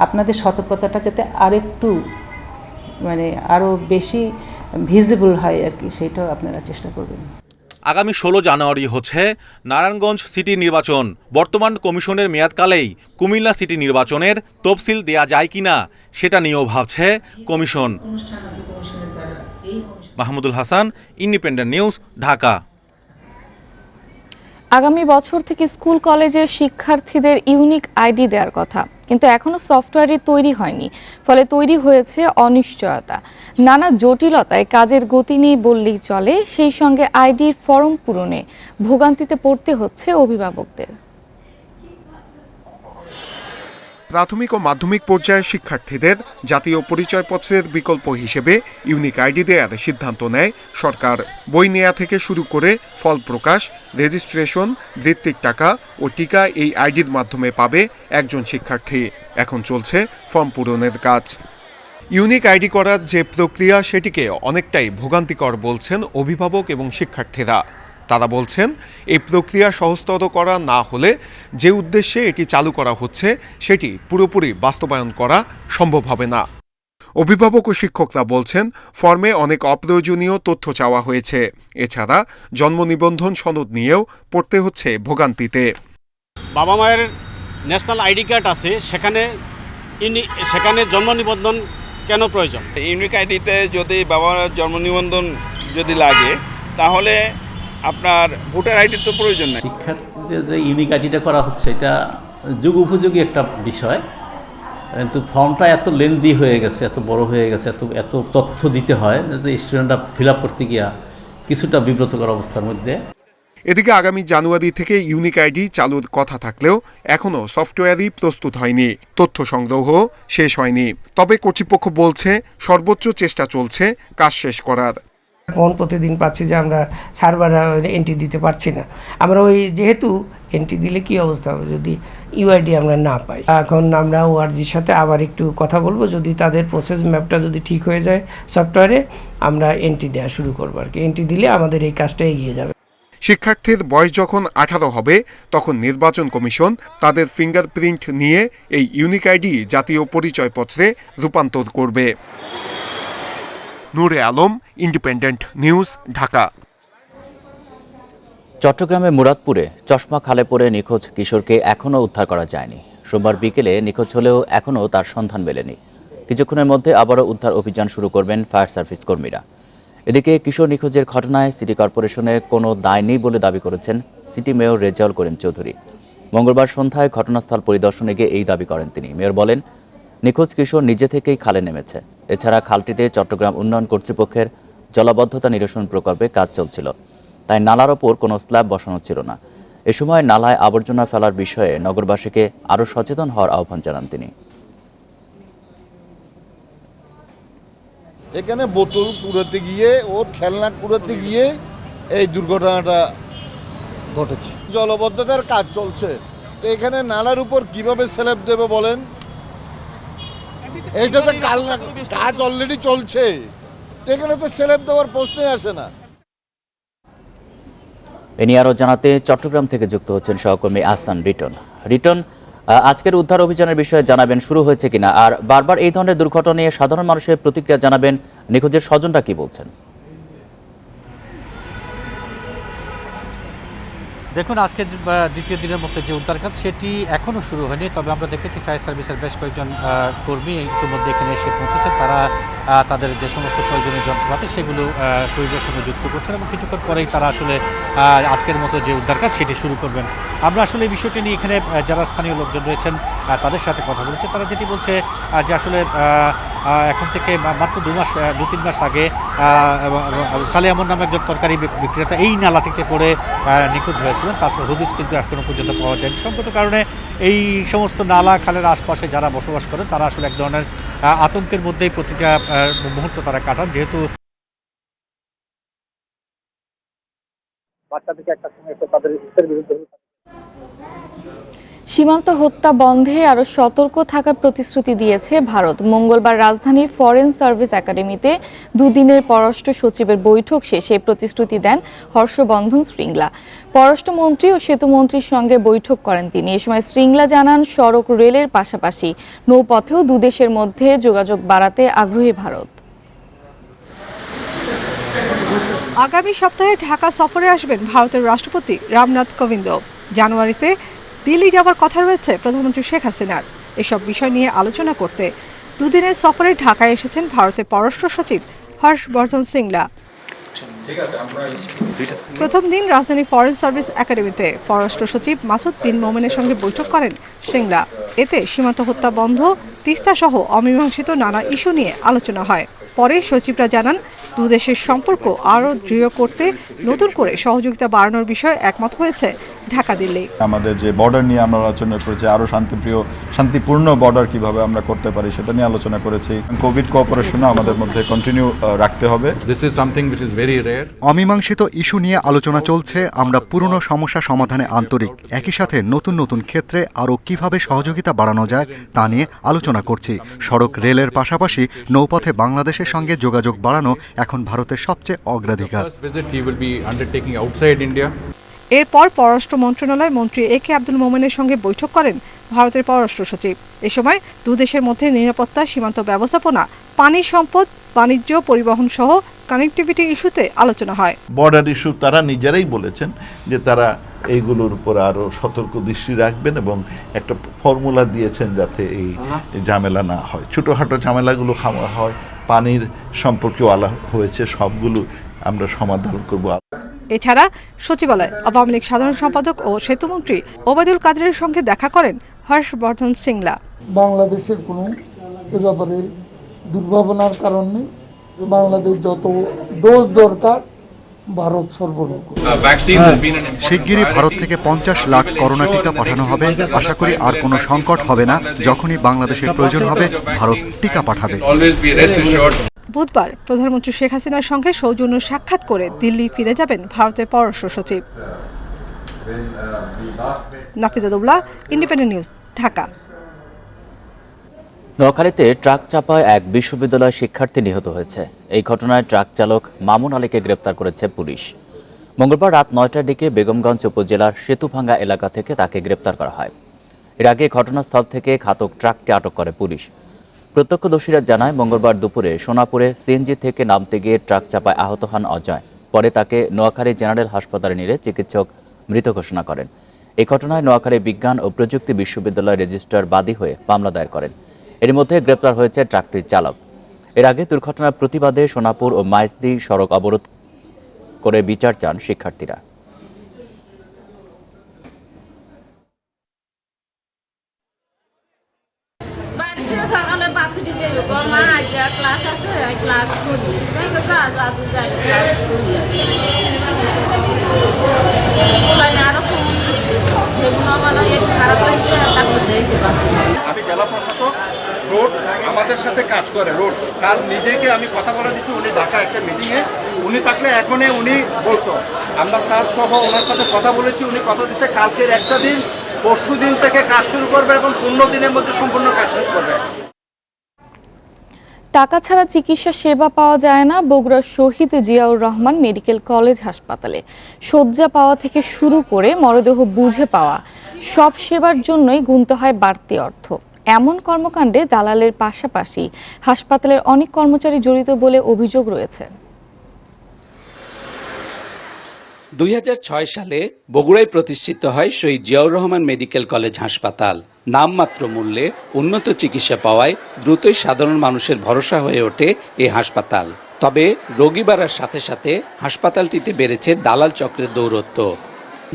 আপনাদের সতর্কতাটা যাতে আরেকটু আরও বেশি ভিজিবল হয় আর কি, সেটাও আপনারা চেষ্টা করবেন। আগামী 16 জানুয়ারি হচ্ছে নারায়ণগঞ্জ সিটি নির্বাচন। বর্তমান কমিশনের মেয়াদকালেই কুমিল্লা সিটি নির্বাচনের তফসিল দেয়া যায় কিনা সেটা নিয়েও ভাবছে commission. Mahmudul Hasan, independent news, Dhaka. আগামী বছর থেকে স্কুল কলেজের শিক্ষার্থীদের ইউনিক আইডি দেওয়ার কথা, কিন্তু এখনো সফটওয়্যারই তৈরি হয়নি, ফলে তৈরি হয়েছে অনিশ্চয়তা। নানা জটিলতায় কাজের গতি নেই বললেই চলে, সেই সঙ্গে আইডির ফর্ম পূরণে ভোগান্তিতে পড়তে হচ্ছে অভিভাবকদের। প্রাথমিক ও মাধ্যমিক পর্যায়ের শিক্ষার্থীদের জাতীয় পরিচয়পত্রের বিকল্প হিসেবে ইউনিক আইডি দেওয়ার সিদ্ধান্ত নেয় সরকার। বই নেয়া থেকে শুরু করে ফল প্রকাশ, রেজিস্ট্রেশন, বৃত্তির টাকা ও টিকা এই আইডির মাধ্যমে পাবে একজন শিক্ষার্থী। এখন চলছে ফর্ম পূরণের কাজ। ইউনিক আইডি করার যে প্রক্রিয়া সেটিকে অনেকটাই ভোগান্তিকর বলছেন অভিভাবক এবং শিক্ষার্থীরা। তারা বলছেন এই প্রক্রিয়া সহজতর করা না হলে যে উদ্দেশ্যে এটি চালু করা হচ্ছে সেটি পুরোপুরি বাস্তবায়ন করা সম্ভব হবে না। অভিভাবক ও শিক্ষকরা বলছেন ফর্মে অনেক অপ্রয়োজনীয় তথ্য চাওয়া হয়েছে। এছাড়া জন্ম নিবন্ধন সনদ নিয়েও পড়তে হচ্ছে ভোগান্তিতে। বাবা মায়ের ন্যাশনাল আইডি কার্ড আছে, সেখানে জন্ম নিবন্ধন কেন প্রয়োজন? ইউনিক আইডিতে যদি বাবা মায়ের জন্ম নিবন্ধন যদি লাগে তাহলে আপনার ভোটার আইডির তো প্রয়োজন নেই। শিক্ষার্থীদের যে ইউনিক আইডিটা করা হচ্ছে এটা যুগ উপযোগী একটা বিষয়, কিন্তু ফর্মটা এত লেন্দি হয়ে গেছে, এত বড় হয়ে গেছে, এত তথ্য দিতে হয় যে স্টুডেন্টরা ফিল আপ করতে গিয়া কিছুটা বিব্রতকর অবস্থার মধ্যে। এদিকে আগামী জানুয়ারি থেকে ইউনিক আইডি চালুর কথা থাকলেও এখনও সফটওয়্যারই প্রস্তুত হয়নি, তথ্য সংগ্রহ শেষ হয়নি। তবে কর্তৃপক্ষ বলছে সর্বোচ্চ চেষ্টা চলছে কাজ শেষ করার। ফোন প্রতিদিন পাচ্ছি যে আমরা সার্ভার এন্ট্রি দিতে পারছি না। আমরা যেহেতু এন্ট্রি দিলে কি অবস্থা হবে যদি ইউআইডি আমরা না পাই। এখন আমরা ওআরজির সাথে আবার একটু কথা বলবো, যদি তাদের প্রসেস ম্যাপটা যদি ঠিক হয়ে যায় সফটওয়্যারে, আমরা এন্ট্রি দেওয়া শুরু করবো আর কি। এন্ট্রি দিলে আমাদের এই কাজটা এগিয়ে যাবে। শিক্ষার্থীর বয়স যখন 18 হবে তখন নির্বাচন কমিশন তাদের ফিঙ্গারপ্রিন্ট নিয়ে এই ইউনিক আইডি জাতীয় পরিচয়পত্রে রূপান্তর করবে। নূরে আলম, ইন্ডিপেন্ডেন্ট নিউজ, ঢাকা। চট্টগ্রামের মুরাদপুরে চশমা খালে পড়ে নিখোঁজ কিশোরকে এখনও উদ্ধার করা যায়নি। সোমবার বিকেলে নিখোঁজ হলেও এখনও তার সন্ধান মেলেনি। কিছুক্ষণের মধ্যে আবারও উদ্ধার অভিযান শুরু করবেন ফায়ার সার্ভিস কর্মীরা। এদিকে কিশোর নিখোঁজের ঘটনায় সিটি কর্পোরেশনের কোনো দায় নেই বলে দাবি করেছেন সিটি মেয়র রেজাউল করিম চৌধুরী। মঙ্গলবার সন্ধ্যায় ঘটনাস্থল পরিদর্শনে গিয়ে এই দাবি করেন তিনি। মেয়র বলেন, নিখোঁজ কিশোর নিজে থেকেই খালে নেমেছে। এছাড়া খালটিতে চট্টগ্রাম উন্নয়ন কর্তৃপক্ষের জলাবদ্ধতা নিরসন প্রকল্পে কাজ চলছিল, তাই নালার ওপর কোনো স্ল্যাব বসানো ছিল না। এ সময় নালায় আবর্জনা ফেলার বিষয়ে নগরবাসীকে আরও সচেতন হওয়ার আহ্বান জানান তিনি। এখানে বোতল কুড়াতে গিয়ে ওর খেলনা কুড়াতে গিয়ে এই দুর্ঘটনাটা ঘটেছে। জলবদ্ধতার কাজ চলছে, এখানে নালার উপর কিভাবে স্ল্যাব দেবে বলেন? এইটা তো কাজ অলরেডি চলছে, এখানে তো স্ল্যাব দেওয়ার প্রশ্নই আসে না। এ নিয়ে আরও জানাতে চট্টগ্রাম থেকে যুক্ত হচ্ছেন সহকর্মী আহসান রিটন। রিটন, আজকের উদ্ধার অভিযানের বিষয়ে জানাবেন শুরু হয়েছে কিনা, আর বারবার এই ধরনের দুর্ঘটনা নিয়ে সাধারণ মানুষের প্রতিক্রিয়া জানাবেন। নিখোঁজের স্বজনরা কি বলছেন? দেখুন, আজকে দ্বিতীয় দিনের মতো যে উদ্ধার কাজ সেটি এখনও শুরু হয়নি, তবে আমরা দেখেছি ফায়ার সার্ভিসের বেশ কয়েকজন কর্মী ইতিমধ্যে এখানে এসে পৌঁছেছে। তারা তাদের যে সমস্ত প্রয়োজনীয় যন্ত্রপাতি সেগুলো শরীরের সঙ্গে যুক্ত করছেন এবং কিছুক্ষণ পরেই তারা আসলে আজকের মতো যে উদ্ধার কাজ সেটি শুরু করবেন। আমরা আসলে এই বিষয়টি নিয়ে এখানে যারা স্থানীয় লোকজন রয়েছেন তাদের সাথে কথা বলেছি। তারা যেটি বলছে যে আসলে এখন থেকে মাত্র 2-3 মাস আগে সালে আমন নামে একজন তরকারি বিক্রেতা এই নালাটিতে পড়ে নিখোঁজ হয়েছিলেন। তার হদিস কিন্তু এখনো পর্যন্ত পাওয়া যায়নি। সঙ্গত কারণে এই সমস্ত নালা খালের আশপাশে যারা বসবাস করেন তারা আসলে এক ধরনের আতঙ্কের মধ্যেই প্রতিটা মুহূর্ত তারা কাটান, যেহেতু বাচ্চা থেকে একটা সময় তাদের ইচ্ছার বিরুদ্ধে। সীমান্ত হত্যা বন্ধে আরও সতর্ক থাকার প্রতিশ্রুতি দিয়েছে ভারত। মঙ্গলবার রাজধানীর ফরেন সার্ভিস একাডেমিতে দুদিনের পররাষ্ট্র সচিবের বৈঠক শেষে প্রতিশ্রুতি দেন হর্ষবর্ধন শ্রীংলা। পররাষ্ট্রমন্ত্রী ও সেতুমন্ত্রীর সঙ্গে বৈঠক করেন তিনি। এ সময় শ্রীংলা জানান, সড়ক রেলের পাশাপাশি নৌপথেও দুদেশের মধ্যে যোগাযোগ বাড়াতে আগ্রহী ভারত। আগামী সপ্তাহে ঢাকা সফরে আসবেন ভারতের রাষ্ট্রপতি রামনাথ কোবিন্দ। জানুয়ারিতে দিল্লি যাওয়ার কথা রয়েছে প্রধানমন্ত্রী শেখ হাসিনার। এসব বিষয় নিয়ে আলোচনা করতে দুদিনের সফরে ঢাকায় এসেছেন ভারতের পররাষ্ট্র সচিব হর্ষবর্ধন শ্রীংলা। প্রথম দিন রাজধানীর ফরেন সার্ভিস একাডেমিতে পররাষ্ট্র সচিব মাসুদ বিন মোমেনের সঙ্গে বৈঠক করেন শ্রীংলা। এতে সীমান্ত হত্যা বন্ধ, তিস্তা সহ অমীমাংসিত নানা ইস্যু নিয়ে আলোচনা হয়। পরে সচিবরা জানান, দুদেশের সম্পর্ক আরও দৃঢ় করতে নতুন করে সহযোগিতা বাড়ানোর বিষয়ে একমত হয়েছে ঢাকা দিল্লি। আমাদের যে বর্ডার নিয়ে আমরা আলোচনা করেছি, আরও শান্তিপূর্ণ বর্ডার কিভাবে আমরা করতে পারি সেটা নিয়ে আলোচনা করেছি। কোভিড কোঅপারেশনও আমাদের মধ্যে কন্টিনিউ রাখতে হবে। This is something which is very rare. অমীমাংসিত ইস্যু নিয়ে আলোচনা চলছে। আমরা পুরনো সমস্যা সমাধানে আন্তরিক। একই সাথে নতুন নতুন ক্ষেত্রে আরও কিভাবে সহযোগিতা বাড়ানো যায় তা নিয়ে আলোচনা করছি। সড়ক রেলের পাশাপাশি নৌপথে বাংলাদেশের সঙ্গে যোগাযোগ বাড়ানো এখন ভারতের সবচেয়ে অগ্রাধিকার। এরপর পররাষ্ট্র মন্ত্রণালয় মন্ত্রী একে আব্দুল মোমেনের সঙ্গে বৈঠক করেন ভারতের পররাষ্ট্র সচিব। এ সময় দুদেশের মধ্যে নিরাপত্তা, সীমান্ত ব্যবস্থাপনা, পানি সম্পদ, বাণিজ্য, পরিবহন সহ কানেক্টিভিটি ইস্যুতে আলোচনা হয়। বর্ডার ইস্যু তারা নিজেরাই বলেছেন যে তারা এইগুলোর উপর আরও সতর্ক দৃষ্টি রাখবেন এবং একটা ফর্মুলা দিয়েছেন যাতে এই ঝামেলা না হয়। ছোটোখাটো ঝামেলাগুলো খাওয়া হয়, পানির সম্পর্কেও আলাপ হয়েছে, সবগুলো আমরা সমাধান করব। এছাড়া সচিবালয় আওয়ামী লীগ সাধারণ সম্পাদক ও সেতুমন্ত্রী ওবায়দুল কাদেরের সঙ্গে দেখা করেন হর্ষবর্ধন শ্রীংলা। বাংলাদেশের কোনো এ ব্যাপারে দুর্ভাবনার কারণে বাংলাদেশ যত ডোজ দরকার ভারত সরবরাহ করবে। শিগগিরই ভারত থেকে 50 লাখ করোনা টিকা পাঠানো হবে। আশা করি আর কোনো সংকট হবে না। যখনই বাংলাদেশের প্রয়োজন হবে ভারত টিকা পাঠাবে। বুধবার প্রধানমন্ত্রী শেখ হাসিনার সঙ্গে সৌজন্য সাক্ষাৎ করে দিল্লি ফিরে যাবেন ভারতের পররাষ্ট্র সচিব। নাফিজাতুল্লাহ, ইন্ডিপেন্ডেন্ট নিউজ, ঢাকা। নোয়াখালীতে ট্রাক চাপায় এক বিশ্ববিদ্যালয় শিক্ষার্থী নিহত হয়েছে। এই ঘটনায় ট্রাক চালক মামুন আলীকে গ্রেপ্তার করেছে পুলিশ। মঙ্গলবার রাত 9টার দিকে বেগমগঞ্জ উপজেলার সেতুভাঙ্গা এলাকা থেকে তাকে গ্রেপ্তার করা হয়। এর আগে ঘটনাস্থল থেকে ঘাতক ট্রাকটি আটক করে পুলিশ। প্রত্যক্ষদর্শীরা জানায়, মঙ্গলবার দুপুরে সোনাপুরে সিএনজি থেকে নামতে গিয়ে ট্রাক চাপায় আহত হন অজয়। পরে তাকে নোয়াখালী জেনারেল হাসপাতালে নিলে চিকিৎসক মৃত ঘোষণা করেন। এই ঘটনায় নোয়াখালী বিজ্ঞান ও প্রযুক্তি বিশ্ববিদ্যালয় রেজিস্ট্রার বাদী হয়ে মামলা দায়ের করেন। এর মধ্যে গ্রেপ্তার হয়েছে ট্রাকটির চালক। এর আগে দুর্ঘটনার প্রতিবাদে সোনাপুর ও মাইজদি সড়ক অবরোধ করে বিচার চান শিক্ষার্থীরা। আমি জেলা প্রশাসক, রোড আমাদের সাথে কাজ করে। রোড স্যার নিজেকে আমি কথা বলে দিচ্ছি, উনি ঢাকা একটা মিটিংয়ে উনি থাকলে এখনই উনি বলতো। আমরা স্যার সহ ওনার সাথে কথা বলেছি, উনি কথা দিচ্ছে কালকের একটা দিন, পরশু দিন থেকে কাজ শুরু করবে এবং 15 দিনের মধ্যে সম্পূর্ণ কাজ শুরু করবে। টাকা ছাড়া চিকিৎসা সেবা পাওয়া যায় না বগুড়ার শহীদ জিয়াউর রহমান মেডিকেল কলেজ হাসপাতালে। শয্যা পাওয়া থেকে শুরু করে মরদেহ বুঝে পাওয়া সব সেবার জন্যই গুনতে হয় বাড়তি অর্থ। এমন কর্মকাণ্ডে দালালের পাশাপাশি হাসপাতালের অনেক কর্মচারী জড়িত বলে অভিযোগ রয়েছে। 2006 সালে বগুড়ায় প্রতিষ্ঠিত হয় শহীদ জিয়াউর রহমান মেডিকেল কলেজ হাসপাতাল। নামমাত্র মূল্যে উন্নত চিকিৎসা পাওয়ায় দ্রুতই সাধারণ মানুষের ভরসা হয়ে ওঠে এই হাসপাতাল। তবে রোগী বাড়ার সাথে সাথে হাসপাতালটিতে বেড়েছে দালাল চক্রের দৌরত্ব।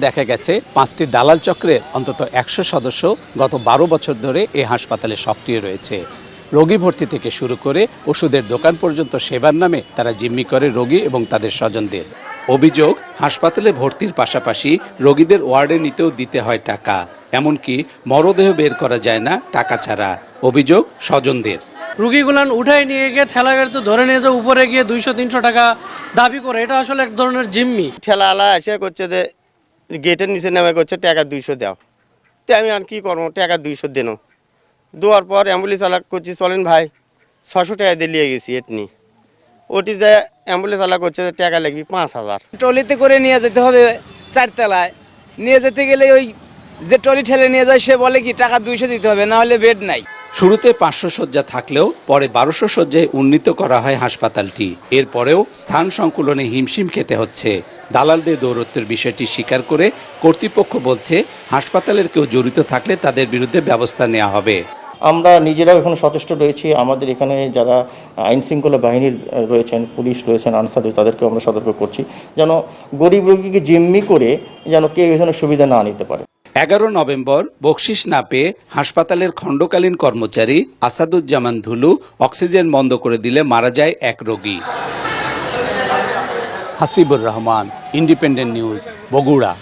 দেখা গেছে 5টি দালাল চক্রের অন্তত 100 সদস্য গত 12 বছর ধরে এই হাসপাতালে সক্রিয় রয়েছে। রোগী ভর্তি থেকে শুরু করে ওষুধের দোকান পর্যন্ত সেবার নামে তারা জিম্মি করে রোগী এবং তাদের স্বজনদের। অভিযোগ, হাসপাতালে ভর্তির পাশাপাশি রোগীদের ওয়ার্ডে নিতেও দিতে হয় টাকা, এমনকি মরদেহ বের করা যায় না টাকা ছাড়া। অভিযোগ স্বজনদের। রুগীগুলান উঠাই নিয়ে গিয়ে ঠেলা গাড়িতে ধরে নিয়ে যায়, উপরে গিয়ে 200-300 টাকা দাবি করে। এটা আসলে এক ধরনের জিম্মি। ঠেলাওয়ালা এসে করছে যে গেটের নিচে নেমে করছে টাকা 200 দাও। তো আমি আর কি করবো, টাকা 200 দেন। দেওয়ার পর অ্যাম্বুলেন্স চালা করছি, চলেন ভাই 600 টাকা দিয়ে নিয়ে গেছি এটনি। ওটি যে অ্যাম্বুলেন্স চালা করছে টাকা লাগবে 5000। ট্রলিতে করে নিয়ে যেতে হবে 4 তলায়। নিয়ে যেতে গেলে ওই যে ট্রলি ঠেলে নিয়ে যায় সে বলে কি টাকা 200 দিতে হবে, না হলে বেড নাই। শুরুতে 500 শয্যা থাকলেও পরে 1200 শয্যায় উন্নীত করা হয় হাসপাতালটি। এরপরেও স্থান সংকুলনে হিমশিম খেতে হচ্ছে। দালালদের দৌরত্বের বিষয়টি স্বীকার করে কর্তৃপক্ষ বলছে, হাসপাতালের কেউ জড়িত থাকলে তাদের বিরুদ্ধে ব্যবস্থা নেওয়া হবে। আমরা নিজেরাও এখন সচেষ্ট রয়েছি। আমাদের এখানে যারা আইনশৃঙ্খলা বাহিনীর রয়েছেন, পুলিশ রয়েছেন, আনসার রয়েছে, তাদেরকেও আমরা সতর্ক করছি যেন গরিব রোগীকে জিম্মি করে যেন কেউ এখানে সুবিধা না নিতে পারে। 11 নভেম্বর বকশিস না পেয়ে হাসপাতালের খণ্ডকালীন কর্মচারী আসাদুজ্জামান ধুলু অক্সিজেন বন্ধ করে দিলে মারা যায় এক রোগী। Hasibur Rahman, independent news, Bogura.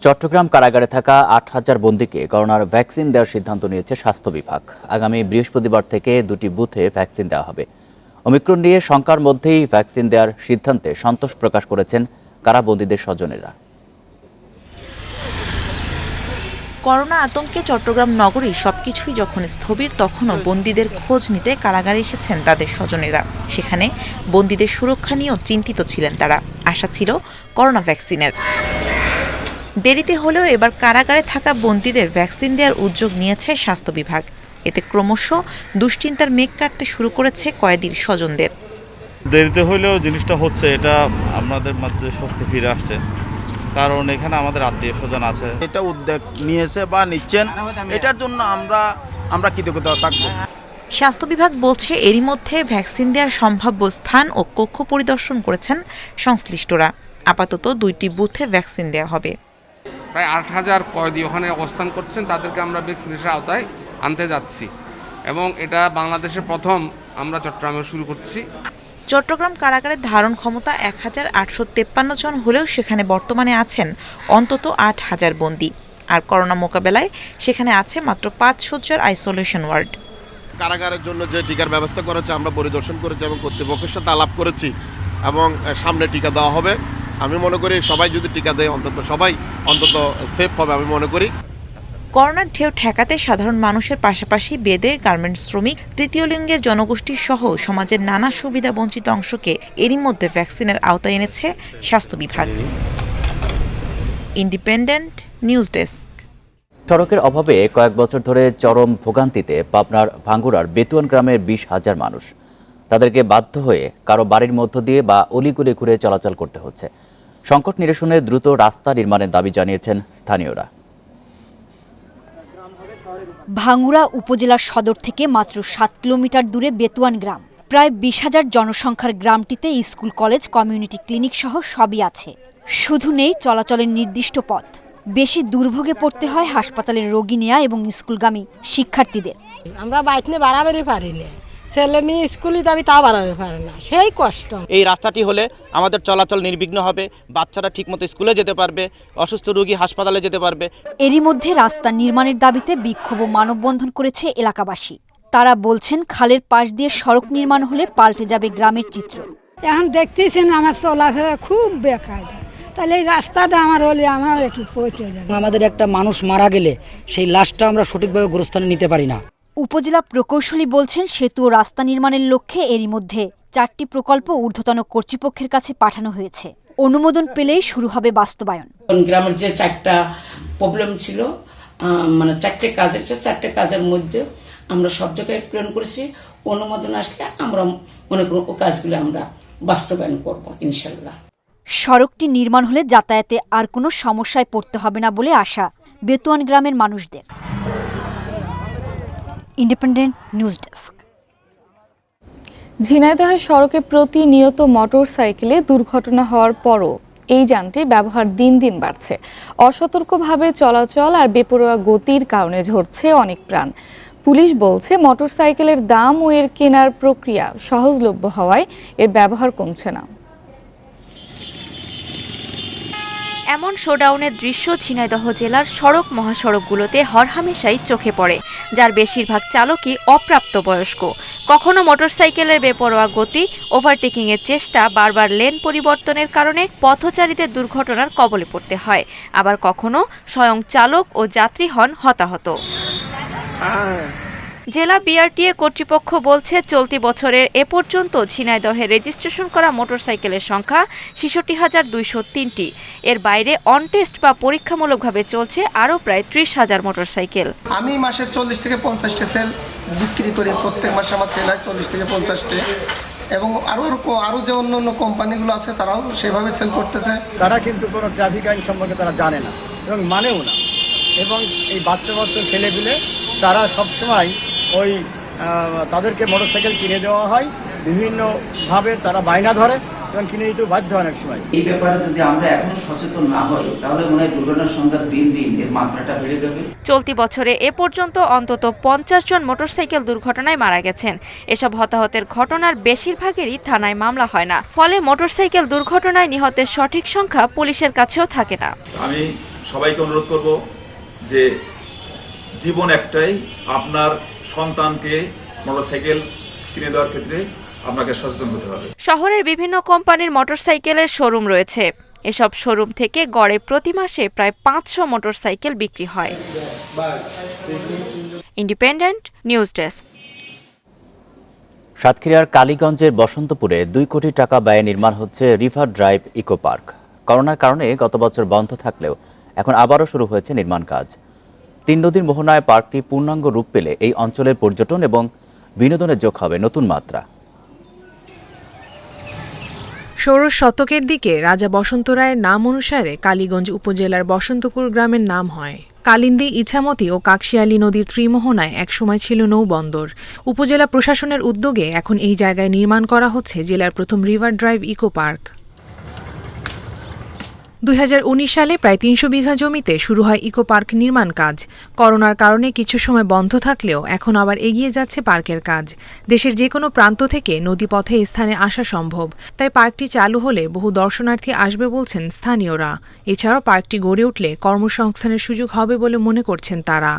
চট্টগ্রাম কারাগারে থাকা 8000 বন্দীকে করোনার ভ্যাকসিন দেওয়ার সিদ্ধান্ত নিয়েছে স্বাস্থ্য বিভাগ। আগামী বৃহস্পতিবার থেকে 2টি বুথে ভ্যাকসিন দেওয়া হবে। ওমিক্রন নিয়ে শঙ্কার মধ্যেই ভ্যাকসিন দেওয়ার সিদ্ধান্তে সন্তোষ প্রকাশ করেছেন কারাবন্দীদের স্বজনেরা। করোনা আতঙ্কে চট্টগ্রাম নগরী সবকিছুই যখন স্থবির, তখনও বন্দীদের খোঁজ নিতে কারাগারে এসেছেন তাদের স্বজনেরা। সেখানে বন্দীদের সুরক্ষা নিয়েও চিন্তিত ছিলেন তারা। আশা ছিল করোনা ভ্যাকসিনের। দেরিতে হলেও এবার কারাগারে থাকা বন্দীদের ভ্যাকসিন দেওয়ার উদ্যোগ নিয়েছে স্বাস্থ্য বিভাগ। এতে ক্রমশ দুশ্চিন্তার মেঘ কাটতে শুরু করেছে কয়েদির স্বজনদের। দেরিতে হলেও জিনিসটা হচ্ছে, এটা আমাদের মাঝে স্বস্তি ফিরে আসছে, কারণ এখানে আমাদের আত্মীয় স্বজন আছে। এটা উদ্যোগ নিয়েছে বা নিচ্ছেন, এটার জন্য আমরা কৃতজ্ঞতা থাকবো। স্বাস্থ্য বিভাগ বলছে, এরই মধ্যে ভ্যাকসিন দেওয়ার সম্ভাব্য স্থান ও কক্ষ পরিদর্শন করেছেন সংশ্লিষ্টরা। আপাতত 2টি বুথে ভ্যাকসিন দেওয়া হবে। প্রায় 8000 কয়েদি ওখানে অবস্থান করছেন, তাদেরকে আমরা ভ্যাকসিনেশনের আওতায় আনতে যাচ্ছি এবং এটা বাংলাদেশের প্রথম আমরা চট্টগ্রামে শুরু করছি। চট্টগ্রাম কারাগারের ধারণ ক্ষমতা 1853 জন হলেও সেখানে বর্তমানে আছেন অন্তত 8000 বন্দী। আর করোনা মোকাবেলায় সেখানে আছে মাত্র 5 শয্যার আইসোলেশন ওয়ার্ড। কারাগারের জন্য যে টিকার ব্যবস্থা করেছে আমরা পরিদর্শন করেছি এবং কর্তৃপক্ষের সাথে আলাপ করেছি এবং সামনে টিকা দেওয়া হবে। আমি মনে করি সবাই যদি টিকা দেয় সবাই অন্তত সেফ হবে আমি মনে করি। করোনার ঢেউ ঠেকাতে সাধারণ মানুষের পাশাপাশি বেদে, গার্মেন্টস শ্রমিক, তৃতীয় লিঙ্গের জনগোষ্ঠীর সহ সমাজের নানা সুবিধা বঞ্চিত অংশকে এরই মধ্যে ভ্যাকসিনের আওতায় এনেছে স্বাস্থ্য বিভাগ। Independent news desk. সড়কের অভাবে কয়েক বছর ধরে চরম ভোগান্তিতে পাবনার ভাঙ্গুড়ার বেতুয়ান গ্রামের 20,000 মানুষ। তাদেরকে বাধ্য হয়ে কারো বাড়ির মধ্য দিয়ে বা অলিগুলি ঘুরে চলাচল করতে হচ্ছে। সংকট নিরসনে দ্রুত রাস্তা নির্মাণের দাবি জানিয়েছেন স্থানীয়রা। ভাঙ্গুড়া উপজেলার সদর থেকে মাত্র 7 কিলোমিটার দূরে বেতুয়ান গ্রাম। প্রায় 20,000 জনসংখ্যার গ্রামটিতে স্কুল, কলেজ, কমিউনিটি ক্লিনিক সহ সবই আছে। শুধু নেই চলাচলের নির্দিষ্ট পথ। বেশি দুর্ভোগে পড়তে হয় হাসপাতালের রোগী নেওয়া এবং স্কুলগামী শিক্ষার্থীদের। আমরা বাইক নিয়ে বাড়াবাড়ি পারি না, ছেলে মেয়ে স্কুলে যাবি তা বাড়াতে পারে না, সেই কষ্ট। এই রাস্তাটি হলে আমাদের চলাচল নির্বিঘ্ন হবে, বাচ্চারা ঠিকমতো স্কুলে যেতে পারবে, অসুস্থ রোগী হাসপাতালে যেতে পারবে। এরই মধ্যে রাস্তা নির্মাণের দাবিতে বিক্ষোভ ও মানববন্ধন করেছে এলাকাবাসী। তারা বলছেন, খালের পাশ দিয়ে সড়ক নির্মাণ হলে পাল্টে যাবে গ্রামের চিত্র। এখন দেখতেছেন আমার চলাফেরা খুব বেকায়দা, তাহলে এই রাস্তাটা আমার হলে আমার একটু পৌঁছে যাবে। আমাদের একটা মানুষ মারা গেলে সেই লাশটা আমরা সঠিকভাবে গোরস্থানে নিতে পারি না। উপজেলা প্রকৌশলী বলছেন, সেতু ও রাস্তা নির্মাণের লক্ষ্যে এরই মধ্যে 4টি প্রকল্প ঊর্ধ্বতন কর্তৃপক্ষের কাছে পাঠানো হয়েছে। অনুমোদন পেলেই শুরু হবে বাস্তবায়ন। গ্রামের যে 4টা প্রবলেম ছিল, মানে 4টে কাজের মধ্যে আমরা সব জায়গায় প্রেরণ করেছি। অনুমোদন আসলে আমরা মনে করি ও কাজগুলো আমরা বাস্তবায়ন করব ইনশাল্লাহ। সড়কটি নির্মাণ হলে যাতায়াতে আর কোনো সমস্যায় পড়তে হবে না বলে আশা বেতুয়ান গ্রামের মানুষদের। Independent news desk. ঝিনাইদহের সড়কে প্রতিনিয়ত মোটর সাইকেলে দুর্ঘটনা হওয়ার পরও এই যানটির ব্যবহার দিন দিন বাড়ছে। অসতর্কভাবে চলাচল আর বেপরোয়া গতির কারণে ঝরছে অনেক প্রাণ। পুলিশ বলছে মোটরসাইকেলের দাম ও এর কেনার প্রক্রিয়া সহজলভ্য হওয়ায় এর ব্যবহার কমছে না। এমন শোডাউনের দৃশ্য ঝিনাইদহ জেলার সড়ক মহাসড়কগুলোতে হরহামেশাই চোখে পড়ে, যার বেশিরভাগ চালকই অপ্রাপ্তবয়স্ক। কখনো মোটরসাইকেলের বেপরোয়া গতি, ওভারটেকিংয়ের চেষ্টা, বারবার লেন পরিবর্তনের কারণে পথচারীদের দুর্ঘটনার কবলে পড়তে হয়, আবার কখনো স্বয়ং চালক ও যাত্রী হন হতাহত। জেলা বিআরটিএ কর্তৃপক্ষ বলছে চলতি বছরের এ পর্যন্ত ঝিনাইদহে রেজিস্ট্রেশন করা মোটরসাইকেলের সংখ্যা ৬৬,২০৩টি। এর বাইরে অনটেস্ট বা পরীক্ষামূলকভাবে চলছে আরও প্রায় ৩০,০০০ মোটরসাইকেল। আমি মাসে 40 থেকে 50টা সেল বিক্রি করি, প্রত্যেক মাসে আমার সেল হয় 40 থেকে 50টা, এবং আরও যে অন্য অন্য কোম্পানিগুলো আছে তারাও সেভাবে সেল করতেছে। তারা কিন্তু কোনো ট্রাফিক আইন সম্পর্কে তারা জানে না এবং মানেও না, এবং এই বাচ্চা ছেলেগুলো তারা সবসময় ওই তাদেরকে মোটরসাইকেল কিনে দেওয়া হয়, বিভিন্নভাবে তারা বায়না ধরে এবং কিনে দিতেও বাধ্য হয় অনেক সময়। এই ব্যাপারে যদি আমরা এখনো সচেতন না হই তাহলে মনে হয় দুর্ঘটনার সংখ্যা দিন দিন এর মাত্রাটা বেড়ে যাবে। চলতি বছরে এ পর্যন্ত অন্তত 50 জন মোটরসাইকেল দুর্ঘটনায় মারা গেছেন। এসব হতাহতের ঘটনার বেশিরভাগেরই থানায় মামলা হয় না, ফলে মোটরসাইকেল দুর্ঘটনায় নিহতের সঠিক সংখ্যা পুলিশের কাছেও থাকে না। আমি সবাইকে অনুরোধ করব যে জীবন একটাই, আপনার সন্তানকে মোটরসাইকেল কিনে দেওয়ার ক্ষেত্রে আপনাকে সচেতন হতে হবে। শহরের বিভিন্ন কোম্পানির মোটরসাইকেলের শোরুম রয়েছে। এসব শোরুম থেকে গড়ে প্রতি মাসে প্রায় 500 মোটরসাইকেল বিক্রি হয়। Independent news desk. সাতক্ষীরার কালীগঞ্জের বসন্তপুরে 2 কোটি টাকা ব্যয়ে নির্মাণ হচ্ছে রিভার ড্রাইভ ইকো পার্ক। করোনার কারণে গত বছর বন্ধ থাকলেও এখন আবারও শুরু হয়েছে নির্মাণ কাজ। 3 নদীর মোহনায় পার্কটি পূর্ণাঙ্গ রূপ পেলে এই অঞ্চলের পর্যটন এবং বিনোদনের যোগ হবে নতুন মাত্রা। ষোড়শ শতকের দিকে রাজা বসন্ত রায়ের নাম অনুসারে কালীগঞ্জ উপজেলার বসন্তপুর গ্রামের নাম হয়। কালিন্দী, ইছামতি ও কাকশিয়ালী নদীর ত্রিমোহনায় একসময় ছিল নৌবন্দর। উপজেলা প্রশাসনের উদ্যোগে এখন এই জায়গায় নির্মাণ করা হচ্ছে জেলার প্রথম রিভার ড্রাইভ ইকো পার্ক। 2019 সালে প্রায় 300 বিঘা জমিতে শুরু হয় ইকো পার্ক নির্মাণ কাজ। করোনার কারণে কিছু সময় বন্ধ থাকলেও এখন আবার এগিয়ে যাচ্ছে পার্কের কাজ। দেশের যে কোনো প্রান্ত থেকে নদীপথে স্থানে আসা সম্ভব, তাই পার্কটি চালু হলে বহু দর্শনার্থী আসবে বলছেন স্থানীয়রা। এছাড়াও পার্কটি গড়ে উঠলে কর্মসংস্থানের সুযোগ হবে বলে মনে করছেন তারা।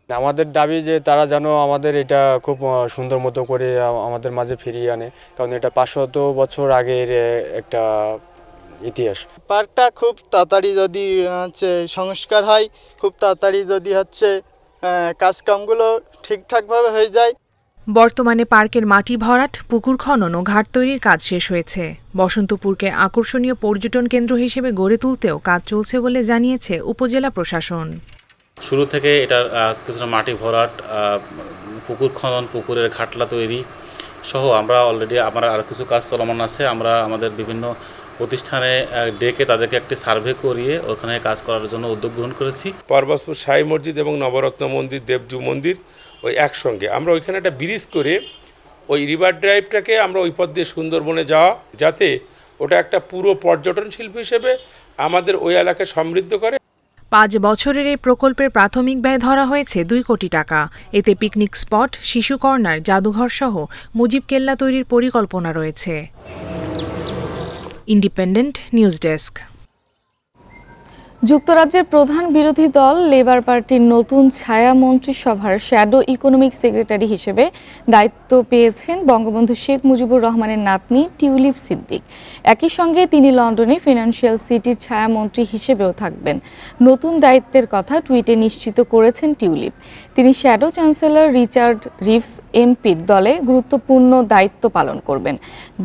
আমাদের দাবি যে তারা যেন আমাদের এটা খুব সুন্দর মতো করে আমাদের মাঝে ফিরিয়ে আনে, কারণ এটা 500 বছর আগের একটা ইতিহাস। পার্কটা খুব তাড়াতাড়ি যদি সংস্কার হয়, খুব তাড়াতাড়ি যদি কাজকামগুলো ঠিকঠাকভাবে হয়ে যায়। বর্তমানে পার্কের মাটি ভরাট, পুকুর খনন ও ঘাট তৈরির কাজ শেষ হয়েছে। বসন্তপুরকে আকর্ষণীয় পর্যটন কেন্দ্র হিসেবে গড়ে তুলতেও কাজ চলছে বলে জানিয়েছে উপজেলা প্রশাসন। শুরু থেকে এটার কিছুটা মাটি ভরাট, পুকুর খনন, পুকুরের ঘাটলা তৈরি সহ আমরা অলরেডি আমার আর কিছু কাজ চলমান আছে। আমরা আমাদের বিভিন্ন প্রতিষ্ঠানে ডেকে তাদেরকে একটি সার্ভে করিয়ে ওখানে কাজ করার জন্য উদ্যোগ গ্রহণ করেছি। পরবাসপুর শাহী মসজিদ এবং নবরত্ন মন্দির, দেবজু মন্দির ওই একসঙ্গে আমরা ওইখানে একটা ব্রিজ করে ওই রিভার ড্রাইভটাকে আমরা ওই পথ দিয়ে সুন্দরবনে যাওয়া, যাতে ওটা একটা পুরো পর্যটন শিল্প হিসেবে আমাদের ওই এলাকায় সমৃদ্ধ করে। 5 বছরের এই প্রকল্পের প্রাথমিক ব্যয় ধরা হয়েছে 2 কোটি টাকা। এতে পিকনিক স্পট, শিশু কর্নার, জাদুঘর সহ মুজিব কেল্লা তৈরির পরিকল্পনা রয়েছে। Independent news desk. যুক্তরাজ্যের প্রধান বিরোধী দল লেবার পার্টির নতুন ছায়া মন্ত্রিসভার শ্যাডো ইকোনমিক সেক্রেটারি হিসেবে দায়িত্ব পেয়েছেন বঙ্গবন্ধু শেখ মুজিবুর রহমানের নাতনি টিউলিপ সিদ্দিক। একই সঙ্গে তিনি লন্ডনে ফিনান্সিয়াল সিটির ছায়ামন্ত্রী হিসেবেও থাকবেন। নতুন দায়িত্বের কথা টুইটে নিশ্চিত করেছেন টিউলিপ। তিনি শ্যাডো চ্যান্সেলর রিচার্ড রিভস এমপির দলে গুরুত্বপূর্ণ দায়িত্ব পালন করবেন।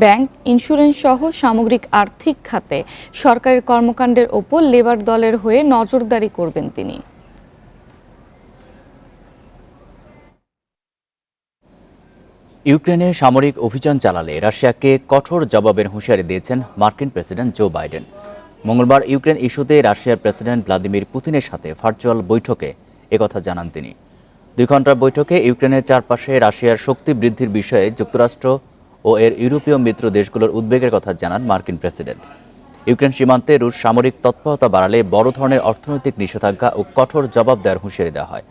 ব্যাংক, ইন্স্যুরেন্স সহ সামগ্রিক আর্থিক খাতে সরকারের কর্মকাণ্ডের ওপর লেবার দলের হয়ে নজরদারি করবেন তিনি। ইউক্রেনে সামরিক অভিযান চালালে রাশিয়াকে কঠোর জবাবের হুঁশিয়ারি দিয়েছেন মার্কিন প্রেসিডেন্ট জো বাইডেন। মঙ্গলবার ইউক্রেন ইস্যুতে রাশিয়ার প্রেসিডেন্ট ভ্লাদিমির পুতিনের সাথে ভার্চুয়াল বৈঠকে একথা জানান তিনি। 2 ঘণ্টার বৈঠকে ইউক্রেনের চারপাশে রাশিয়ার শক্তি বৃদ্ধির বিষয়ে যুক্তরাষ্ট্র ও এর ইউরোপীয় মিত্র দেশগুলোর উদ্বেগের কথা জানান মার্কিন প্রেসিডেন্ট। ইউক্রেন সীমান্তে রুশ সামরিক তৎপরতা বাড়ালে বড় ধরনের অর্থনৈতিক নিষেধাজ্ঞা ও কঠোর জবাব দেওয়ার হুঁশিয়ারি দেওয়া হয়।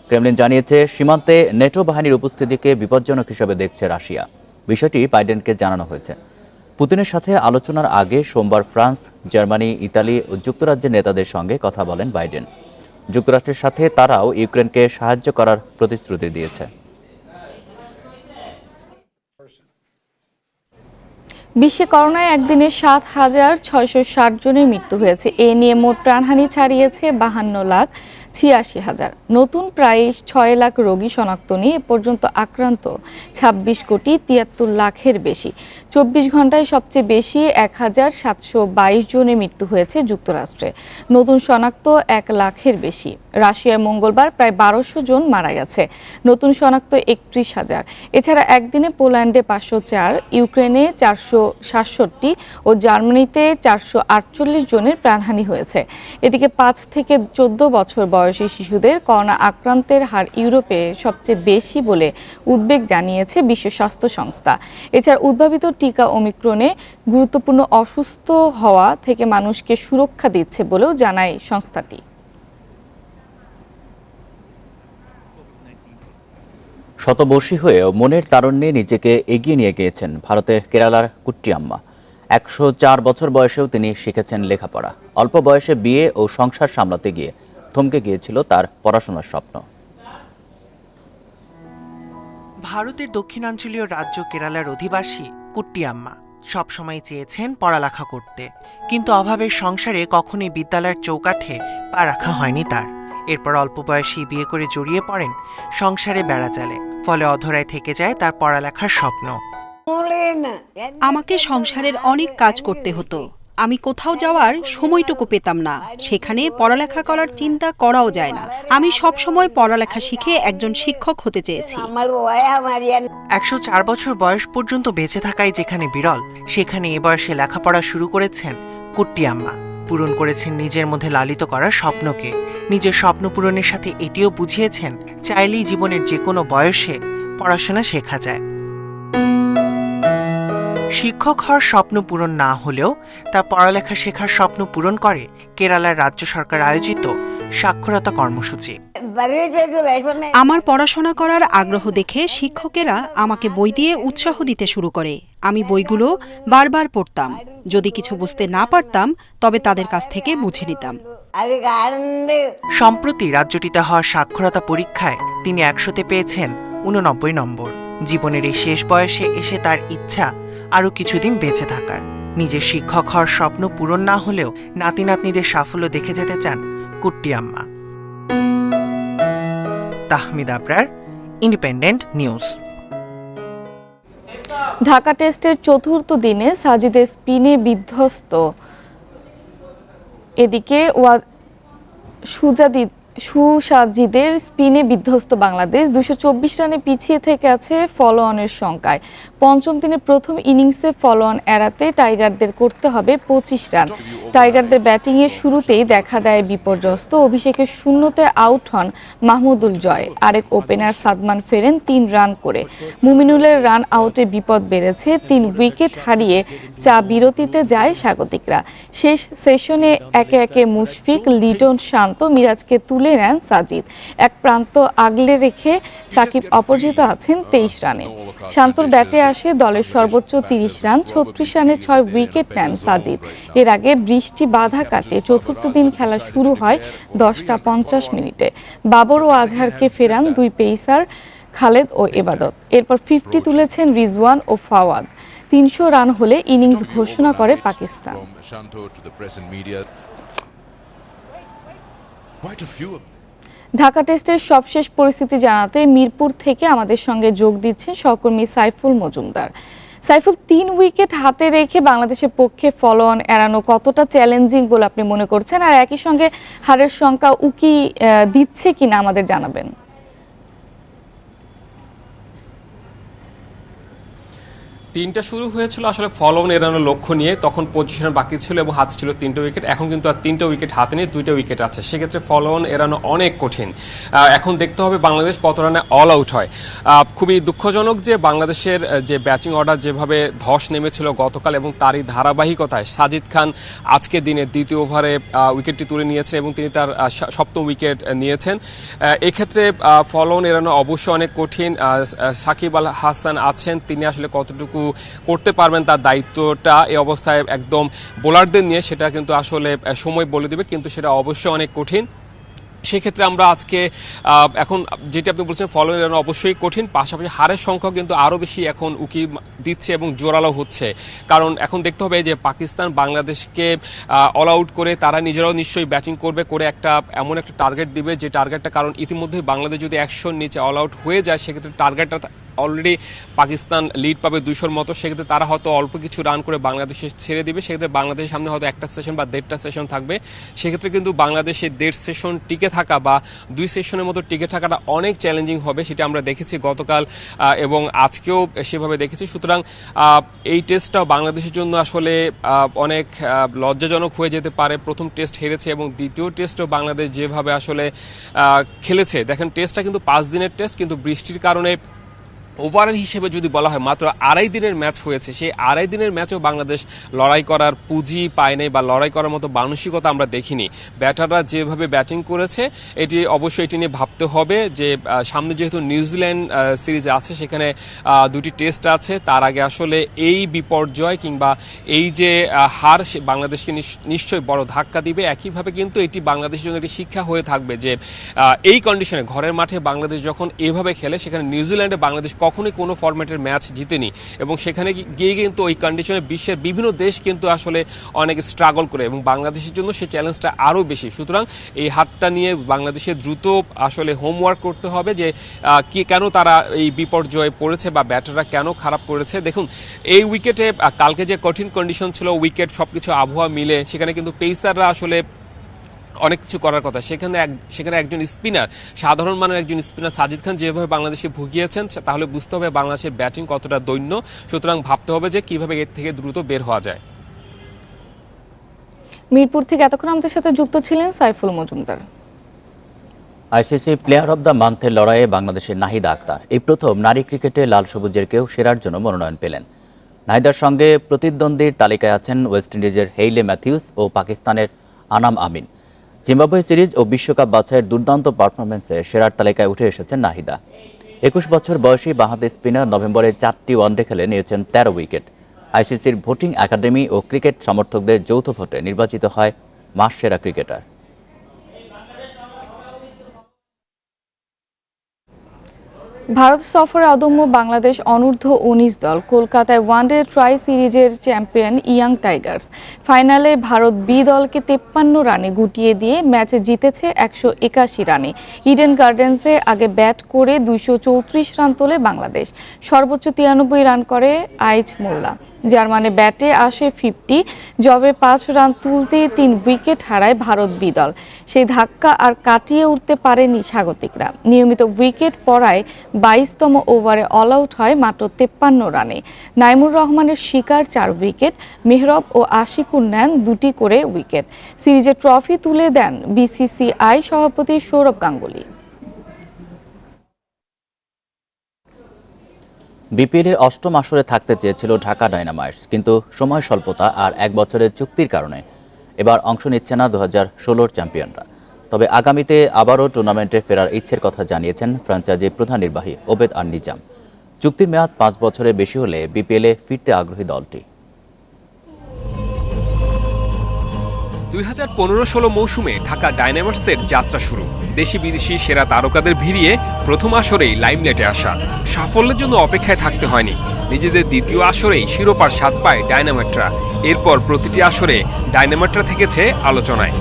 ক্রেমলিন জানিয়েছে সীমান্তে নেটো বাহিনীর উপস্থিতিকে বিপজ্জনক হিসেবে দেখছে রাশিয়া। বিষয়টি বাইডেনকে জানানো হয়েছে। পুতিনের সাথে আলোচনার আগে সোমবার ফ্রান্স, জার্মানি, ইতালি ও যুক্তরাজ্যের নেতাদের সঙ্গে কথা বলেন বাইডেন। যুক্তরাষ্ট্রের সাথে তারাও ইউক্রেনকে সাহায্য করার প্রতিশ্রুতি দিয়েছে। বিশ্বে করোনায় একদিনে ৭,৬৬০ জনের মৃত্যু হয়েছে। এ নিয়ে মোট প্রাণহানি ছাড়িয়েছে ৫২,৮৬,০০০। নতুন প্রায় ৬ লাখ রোগী শনাক্ত নিয়ে এ পর্যন্ত আক্রান্ত ২৬,৭৩,০০,০০০-এর বেশি। ২৪ ঘন্টায় সবচেয়ে বেশি ১,৭২২ জনের মৃত্যু হয়েছে যুক্তরাষ্ট্রে। নতুন শনাক্ত ১ লাখের বেশি। রাশিয়ায় মঙ্গলবার প্রায় ১২০০ জন মারা গেছে, নতুন শনাক্ত ৩১,০০০। এছাড়া একদিনে পোল্যান্ডে ৫০৪, ইউক্রেনে ৪৬৭ ও জার্মানিতে ৪৪৮ জনের প্রাণহানি হয়েছে। এদিকে ৫ থেকে ১৪ বছর বয়সী শিশুদের করোনা আক্রান্তের হার ইউরোপে সবচেয়ে বেশি বলে উদ্বেগ জানিয়েছে বিশ্ব স্বাস্থ্য সংস্থা। এছাড়া উদ্ভাবিত টিকা ওমিক্রনে গুরুত্বপূর্ণ অসুস্থ হওয়া থেকে মানুষকে সুরক্ষা দিচ্ছে বলেও জানায় সংস্থাটি। শতবর্ষী হয়েও মনের তারুণ্যে নিজেকে এগিয়ে নিয়ে গিয়েছেন ভারতের কেরালার কুট্টি আম্মা। ১০৪ বছর বয়সেও তিনি শিখেছেন লেখাপড়া। অল্প বয়সে বিয়ে ও সংসার সামলাতে গিয়ে থমকে গিয়েছিল তার পড়াশোনার স্বপ্ন। ভারতের দক্ষিণাঞ্চলীয় রাজ্য কেরালার অধিবাসী কুট্টি আম্মা সবসময় চেয়েছেন পড়ালেখা করতে, কিন্তু অভাবের সংসারে কখনোই বিদ্যালয়ের চৌকাঠে পা রাখা হয়নি তার। এরপর অল্প বয়সেই বিয়ে করে জড়িয়ে পড়েন সংসারে বেড়াজালে। ফলে অধরায় থেকে যায় তার পড়ালেখার স্বপ্ন। আমাকে সংসারের অনেক কাজ করতে হতো, আমি কোথাও যাওয়ার সময়টুকু পেতাম না, সেখানে পড়ালেখা করার চিন্তা করাও যায় না। আমি সব সময় পড়ালেখা শিখে একজন শিক্ষক হতে চেয়েছি। ১০৪ বছর বয়স পর্যন্ত বেঁচে থাকাই যেখানে বিরল, সেখানে এ বয়সে লেখাপড়া শুরু করেছেন কুট্টি আম্মা। পূরণ করেছেন নিজের মধ্যে লালিত করার স্বপ্নকে। নিজের স্বপ্ন পূরণের সাথে এটিও বুঝিয়েছেন চাইলেই জীবনের যে কোনো বয়সে পড়াশোনা শেখা যায়। শিক্ষক হওয়ার স্বপ্ন পূরণ না হলেও তার পড়ালেখা শেখার স্বপ্ন পূরণ করে কেরালার রাজ্য সরকার আয়োজিত সাক্ষরতা কর্মসূচি। আমার পড়াশোনা করার আগ্রহ দেখে শিক্ষকেরা আমাকে বই দিয়ে উৎসাহ দিতে শুরু করে। আমি বইগুলো বারবার পড়তাম। যদি কিছু বুঝতে না পারতাম তবে তাদের কাছ থেকে বুঝে নিতাম। সম্প্রতি রাজ্যটিতে হওয়া সাক্ষরতা পরীক্ষায় তিনি ১০০-তে পেয়েছেন ৮৯ নম্বর। জীবনের এই শেষ বয়সে এসে তার ইচ্ছা আরও কিছুদিন বেঁচে থাকার। নিজের শিক্ষক হওয়ার স্বপ্ন পূরণ না হলেও নাতি নাতনিদের সাফল্য দেখে যেতে চান কুট্টি আম্মা। Tahmid Abrar, independent news. ঢাকা টেস্টের চতুর্থ দিনে সাজিদের স্পিনে বিধ্বস্ত। এদিকে সুসাজিদের স্পিনে বিধ্বস্ত বাংলাদেশ ২২৪ রানে পিছিয়ে থেকে আছে ফলো অনের সংখ্যায়। পঞ্চম দিনের প্রথম ইনিংসে ফলো অন এড়াতে টাইগারদের করতে হবে ২৫ রান। টাইগারদের ব্যাটিংয়ের শুরুতেই দেখা দেয় বিপর্যস্ত। অভিষেকের শূন্যতে আউট হন মাহমুদুল জয়। আরেক ওপেনার সাদমান ফেরেন ৩ রান করে। মুমিনুলের রান আউটে বিপদ বেড়েছে। ৩ উইকেট হারিয়ে বিরতিতে যায় স্বাগতিকরা। শেষ সেশনে একে একে মুশফিক, লিটন, শান্ত, মিরাজকে তুলে নেন সাজিদ। এক প্রান্ত আগলে রেখে সাকিব অপরাজিত আছেন ২৩ রানে। শান্তর ব্যাটে আসে দলের সর্বোচ্চ ৩০ রান। ৩৬ রানে ৬ উইকেট নেন সাজিদ। এর আগে বৃষ্টি বাধা কাটে চতুর্থ দিন খেলা শুরু হয় ১০টা ৫০ মিনিটে। বাবর ও আজহারকে ফেরান ২ পেসার খালেদ ও এবাদত। এরপর 50 তুলেছেন রিজওয়ান ও ফাওয়াদ। ৩০০ রান হলে ইনিংস ঘোষণা করে পাকিস্তান। ঢাকা টেস্টের সবশেষ পরিস্থিতি জানাতে মিরপুর থেকে আমাদের সঙ্গে যোগ দিচ্ছেন সহকর্মী সাইফুল মজুমদার। সাইফুল, ৩ উইকেট হাতে রেখে বাংলাদেশের পক্ষে ফলো অন এড়ানো কতটা চ্যালেঞ্জিং বলে আপনি মনে করছেন, আর একই সঙ্গে হারের সংখ্যা উকি দিচ্ছে কিনা আমাদের জানাবেন। তিনটা শুরু হয়েছিল আসলে ফলো অন এড়ানোর লক্ষ্য নিয়ে, তখন পজিশন বাকি ছিল এবং হাতে ছিল 3টা উইকেট। এখন কিন্তু আর 3টা উইকেট হাতে নিয়ে 2টা উইকেট আছে, সেক্ষেত্রে ফলো অন এড়ানো অনেক কঠিন। এখন দেখতে হবে বাংলাদেশ কত রানে অল আউট হয়। খুবই দুঃখজনক যে বাংলাদেশের যে ব্যাটিং অর্ডার যেভাবে ধস নেমেছিল গতকাল এবং তারই ধারাবাহিকতায় সাজিদ খান আজকে দিনে দ্বিতীয় ওভারে উইকেটটি তুলে নিয়েছেন এবং তিনি তার 7ম উইকেট নিয়েছেন। এক্ষেত্রে ফলো অন এড়ানো অবশ্যই অনেক কঠিন। সাকিব আল হাসান আছেন, তিনি আসলে কতটুকু করতে পারবেন তার দায়িত্বটা এই অবস্থায় একদম বোলারদের নিয়ে, সেটা কিন্তু আসলে সময় বলে দিবে, কিন্তু সেটা অবশ্যই অনেক কঠিন। সেক্ষেত্রে আমরা আজকে এখন যেটা আপনি বলছেন ফলো অন অবশ্যই কঠিন, পাশাপাশি হারের সংখ্যা কিন্তু আরও বেশি এখন উকি দিচ্ছে এবং জোরালো হচ্ছে। কারণ এখন দেখতে হবে যে পাকিস্তান বাংলাদেশকে অল আউট করে তারা নিজেরাও নিশ্চয়ই ব্যাটিং করবে, করে একটা এমন একটা টার্গেট দিবে যে টার্গেটটা, কারণ ইতিমধ্যেই বাংলাদেশ যদি 100 নিচে অল আউট হয়ে যায় সেক্ষেত্রে টার্গেটটা অলরেডি পাকিস্তান লিড পাবে 200-র মতো, সেক্ষেত্রে তারা হয়তো অল্প কিছু রান করে বাংলাদেশে ছেড়ে দিবে, সেক্ষেত্রে বাংলাদেশের সামনে হয়তো একটা সেশন বা 1.5টা সেশন থাকবে। সেক্ষেত্রে কিন্তু বাংলাদেশের 1.5 সেশন টিকে থাকা বা 2 সেশনের মতো টিকে থাকাটা অনেক চ্যালেঞ্জিং হবে, সেটা আমরা দেখেছি গতকাল এবং আজকেও সেভাবে দেখেছি। সুতরাং এই টেস্টটাও বাংলাদেশের জন্য আসলে অনেক লজ্জাজনক হয়ে যেতে পারে। প্রথম টেস্ট হেরেছে এবং দ্বিতীয় টেস্টও বাংলাদেশ যেভাবে আসলে খেলেছে, দেখেন টেস্টটা কিন্তু 5 দিনের টেস্ট, কিন্তু বৃষ্টির কারণে ওভারের হিসেবে যদি বলা হয় মাত্র 2.5 দিনের ম্যাচ হয়েছে। সেই 2.5 দিনের ম্যাচও বাংলাদেশ লড়াই করার পুঁজি পায় নাই বা লড়াই করার মতো মানসিকতা আমরা দেখিনি। ব্যাটাররা যেভাবে ব্যাটিং করেছে এটি অবশ্যই এটি নিয়ে ভাবতে হবে যে সামনে যেহেতু নিউজিল্যান্ড সিরিজ আছে, সেখানে 2টি টেস্ট আছে, তার আগে আসলে এই বিপর্যয় কিংবা এই যে হার বাংলাদেশকে নিশ্চয়ই বড় ধাক্কা দিবে। একইভাবে কিন্তু এটি বাংলাদেশের জন্য একটি শিক্ষা হয়ে থাকবে যে এই কন্ডিশনে ঘরের মাঠে বাংলাদেশ যখন এভাবে খেলে, সেখানে নিউজিল্যান্ডে বাংলাদেশ কখনোই কোনো ফরম্যাটের ম্যাচ জিতেনি এবং সেখানে গিয়ে কিন্তু ওই কন্ডিশনে বিশ্বের বিভিন্ন দেশ কিন্তু আসলে অনেক স্ট্রাগল করে এবং বাংলাদেশের জন্য সেই চ্যালেঞ্জটা আরও বেশি। সুতরাং এই হারটা নিয়ে বাংলাদেশের দ্রুত আসলে হোমওয়ার্ক করতে হবে যে কেন তারা এই বিপর্যয়ে পড়েছে বা ব্যাটাররা কেন খারাপ করেছে। দেখুন এই উইকেটে কালকে যে কঠিন কন্ডিশন ছিল, উইকেট সবকিছু আবহাওয়া মিলে, সেখানে কিন্তু পেসাররা আসলে অনেক কিছু করার কথা। সেখানে একজন স্পিনার, সাধারণ মানের একজন স্পিনার সাজিদ খান যেভাবে বাংলাদেশে ভুগিয়েছেন, তাহলে বুঝতে হবে বাংলাদেশের ব্যাটিং কতটা দৈন্য। সুতরাং ভাবতে হবে যে কিভাবে এর থেকে দ্রুত বের হওয়া যায়। মিরপুর থেকে এতক্ষণ আমাদের সাথে যুক্ত ছিলেন Saiful Majumder. ICC player of the মান্থের লড়াইয়ে বাংলাদেশের নাহিদা আক্তার এই প্রথম নারী ক্রিকেটে লাল সবুজের কেউ সেরার জন্য মনোনয়ন পেলেন। নাহিদার সঙ্গে প্রতিদ্বন্দ্বীর তালিকায় আছেন ওয়েস্ট ইন্ডিজের হেইলে ম্যাথিউস ও পাকিস্তানের আনাম আমিন। জিম্বাবুয়ে সিরিজ ও বিশ্বকাপ বাছাইয়ের দুর্দান্ত পারফরমেন্সে সেরার তালিকায় উঠে এসেছেন নাহিদা। 21 বছর বয়সী বাঁহাতি স্পিনার নভেম্বরে 4টি ওয়ানডে খেলে নিয়েছেন 13 উইকেট। আইসিসির ভোটিং একাডেমি ও ক্রিকেট সমর্থকদের যৌথ ভোটে নির্বাচিত হয় মাস সেরা ক্রিকেটার। ভারত সফরে অদম্য বাংলাদেশ অনূর্ধ্ব 19 দল কলকাতায় ওয়ানডে ট্রাই সিরিজের চ্যাম্পিয়ন ইয়ং টাইগার্স। ফাইনালে ভারত বি দলকে 53 রানে গুটিয়ে দিয়ে ম্যাচ জিতেছে 181 রানে। ইডেন গার্ডেন্সে আগে ব্যাট করে 234 রান তোলে বাংলাদেশ। সর্বোচ্চ 93 রান করে আইচ মোল্লা, যার মানে ব্যাটে আসে 50, জবে 5 রান তুলতে 3 উইকেট হারায় ভারত বি দল। সেই ধাক্কা আর কাটিয়ে উঠতে পারেনি স্বাগতিকরা। নিয়মিত উইকেট পড়ায় 22তম ওভারে অল আউট হয় মাত্র 53 রানে। নাইমুর রহমানের শিকার 4 উইকেট, মেহরব ও আশিকুর নেন 2টি করে উইকেট। সিরিজের ট্রফি তুলে দেন বিসিসিআই সভাপতি সৌরভ গাঙ্গুলি। বিপিএলের 8ম আসরে থাকতে চেয়েছিল ঢাকা ডায়নামাইটস, কিন্তু সময় স্বল্পতা আর 1 বছরের চুক্তির কারণে এবার অংশ নিচ্ছে না 2016-র চ্যাম্পিয়নরা। তবে আগামীতে আবারও টুর্নামেন্টে ফেরার ইচ্ছের কথা জানিয়েছেন ফ্র্যাঞ্চাইজি প্রধান নির্বাহী ওবেদ আর নিজাম। চুক্তির মেয়াদ 5 বছরের বেশি হলে বিপিএলে ফিরতে আগ্রহী দলটি। 2015-16 মৌসুমে ঢাকা ডায়নামাইটসের যাত্রা শুরু। দেশি বিদেশি সেরা তারকাদের ভিড়িয়ে প্রথম আসরেই লাইমলাইটে আসা। সাফল্যের জন্য অপেক্ষায় থাকতে হয়নি, নিজেদের দ্বিতীয় আসরেই শিরোপার স্বাদ পায় ডায়নামাইটরা। এরপর প্রতিটি আসরে ডায়নামাইটরা থেকেছে আলোচনায়।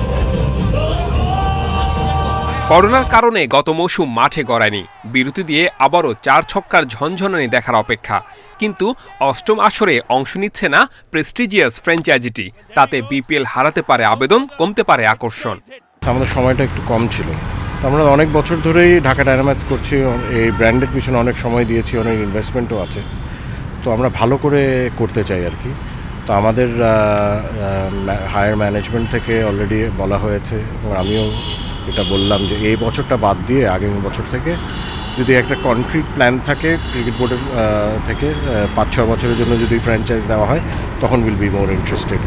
করোনার কারণে গত মৌসুম মাঠে গড়ায়নি, বিরতি দিয়ে আবারও 4 ছক্কার ঝনঝনানি দেখার অপেক্ষা। কিন্তু 8ম আসরে অংশ নিচ্ছে না প্রেস্টিজিয়াস ফ্র্যাঞ্চাইজিটি। তাতে বিপিএল হারাতে পারে আবেদন, কমতে পারে আকর্ষণ। আমাদের সময়টা একটু কম ছিল, আমরা অনেক বছর ধরেই ঢাকা ডায়নামাইটস করছি, এই ব্র্যান্ডের পিছনে অনেক সময় দিয়েছি, অনেক ইনভেস্টমেন্টও আছে। তো তো আমরা ভালো করে করতে চাই আর কি। তো আমাদের হায়ার ম্যানেজমেন্ট থেকে অলরেডি বলা হয়েছে এবং আমিও এটা বললাম যে এই বছরটা বাদ দিয়ে আগামী বছর থেকে যদি একটা কনক্রিট প্ল্যান থাকে ক্রিকেট বোর্ডের থেকে 5-6 বছরের জন্য যদি ফ্র্যাঞ্চাইজ দেওয়া হয় তখন will be more interested.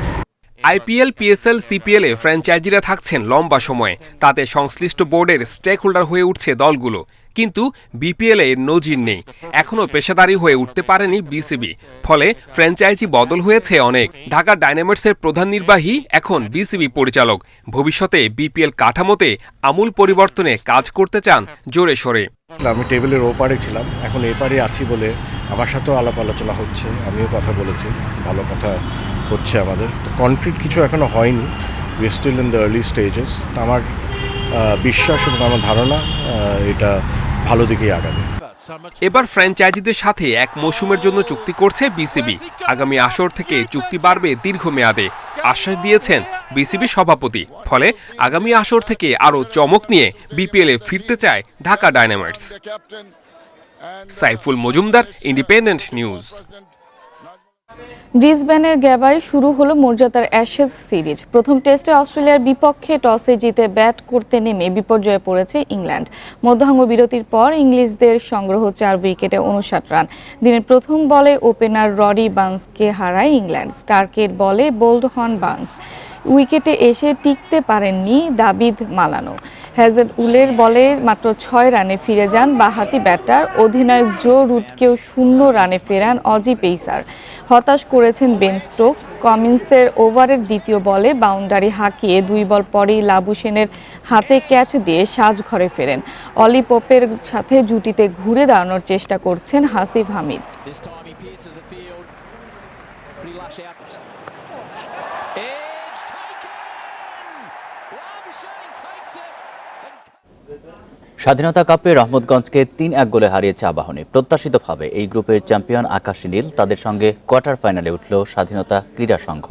IPL, PSL, CPL এ ফ্র্যাঞ্চাইজিরা থাকছেন লম্বা সময়, তাতে সংশ্লিষ্ট বোর্ডের স্টেক হোল্ডার হয়ে উঠছে দলগুলো। কিন্তু বিপিএল এর নজির নেই, এখনও পেশাদারি হয়ে উঠতে পারেনি বিসিবি, ফলে ফ্র্যাঞ্চাইজি বদল হয়েছে অনেক। ঢাকা ডায়নামাইটসের প্রধান নির্বাহী এখন বিসিবি পরিচালক। ভবিষ্যতে বিপিএল কাঠামোতে আমূল পরিবর্তনে কাজ করতে চান জোরে সোরে। আমি টেবিলের ওপারে ছিলাম, এখন এপারে আছি বলে আমার সাথেও আলাপ আলোচনা হচ্ছে, আমিও কথা বলেছি, ভালো কথা হচ্ছে আমাদের। তো কনক্রিট কিছু এখনও হয়নি, we are still in the early stages. আমার বিশ্বাস এবং আমার ধারণা এটা ভালো দিকেই আগাবে। এবার ফ্র্যাঞ্চাইজিদের সাথে এক মৌসুমের জন্য চুক্তি করছে বিসিবি। আগামী আসর থেকে চুক্তি বাড়বে দীর্ঘমেয়াদে, আশ্বাস দিয়েছেন বিসিবি সভাপতি। ফলে আগামী আসর থেকে আরও চমক নিয়ে বিপিএলে ফিরতে চায় Dhaka Dynamites. Saiful Majumder, independent news. ব্রিসবেনের গ্যাবায় শুরু হলো মর্যাদার অ্যাশেজ সিরিজ। প্রথম টেস্টে অস্ট্রেলিয়ার বিপক্ষে টসে জিতে ব্যাট করতে নেমে বিপর্যয়ে পড়েছে ইংল্যান্ড। মধ্যাহ্ন বিরতির পর ইংলিশদের সংগ্রহ 4 উইকেটে 59 রান। দিনের প্রথম বলে ওপেনার ররি বার্নসকে হারায় ইংল্যান্ড। স্টার্কের বলে বোল্ড হন বার্নস। উইকেটে এসে টিকতে পারেননি দাভিদ মালানো। হ্যাজেলউডের বলে মাত্র 6 রানে ফিরে যান বাঁহাতি ব্যাটার। অধিনায়ক জো রুটকেও 0 রানে ফেরান অজি পেসার। হতাশ করেছেন বেন স্টোকস। কমিন্সের ওভারের দ্বিতীয় বলে বাউন্ডারি হাঁকিয়ে 2 বল পরেই লাবুশেনের হাতে ক্যাচ দিয়ে সাজঘরে ফেরেন। অলি পোপের সাথে জুটিতে ঘুরে দাঁড়ানোর চেষ্টা করছেন হাসিফ হামিদ। স্বাধীনতা কাপে রহমতগঞ্জকে 3-1 গোলে হারিয়েছে আবাহনী। প্রত্যাশিতভাবে এই গ্রুপের চ্যাম্পিয়ন আকাশী নীল, তাদের সঙ্গে কোয়ার্টার ফাইনালে উঠল স্বাধীনতা ক্রীড়া সংঘ।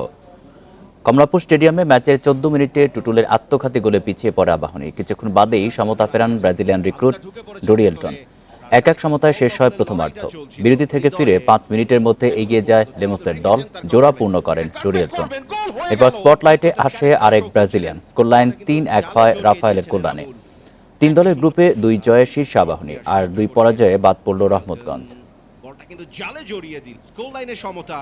কমলাপুর স্টেডিয়ামে ম্যাচের 14 মিনিটে টুটুলের আত্মঘাতী গোলে পিছিয়ে পড়ে আবাহনী। কিছুক্ষণ বাদেই সমতা ফেরান ব্রাজিলিয়ান রিক্রুট ডোরিয়েলটন। 1-1 সমতায় শেষ হয় প্রথমার্ধ। বিরতি থেকে ফিরে 5 মিনিটের মধ্যে এগিয়ে যায় লেমসের দল, জোড়া পূর্ণ করেন ডোরিয়েলটন। এরপর স্পটলাইটে আসে আরেক ব্রাজিলিয়ান, স্কোরলাইন 3-1 হয় রাফায়েলের কল্যাণে। 3 দলের গ্রুপে 2 জয়ে শীর্ষে আবাহনী, আর 2 পরাজয়ে বাদ পড়ল রহমতগঞ্জ। কিন্তু জালে জড়িয়ে দিন স্কোর লাইনে সমতা।